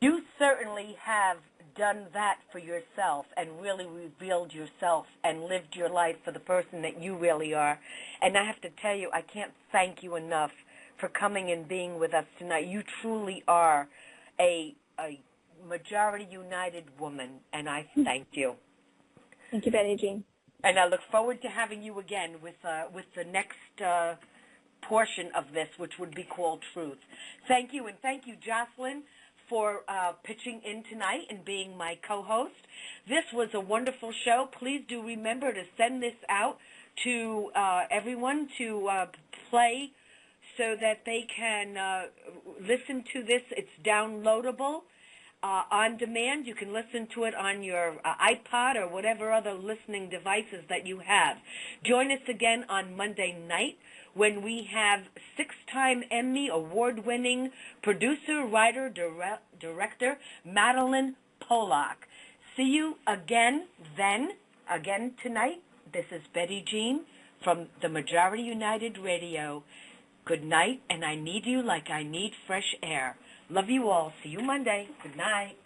Speaker 1: you certainly have done that for yourself and really revealed yourself and lived your life for the person that you really are. And I have to tell you, I can't thank you enough for coming and being with us tonight. You truly are a majority united woman, and I thank you.
Speaker 3: Thank you, Betty Jean.
Speaker 1: And I look forward to having you again with the next portion of this, which would be called Truth. Thank you, and thank you, Jocelyn, for pitching in tonight and being my co-host. This was a wonderful show. Please do remember to send this out to everyone to play so that they can listen to this. It's downloadable on demand. You can listen to it on your iPod or whatever other listening devices that you have. Join us again on Monday night when we have 6-time Emmy award-winning producer, writer, director, Madeline Polak. See you again tonight. This is Betty Jean from the Majority United Radio. Good night, and I need you like I need fresh air. Love you all. See you Monday. Good night.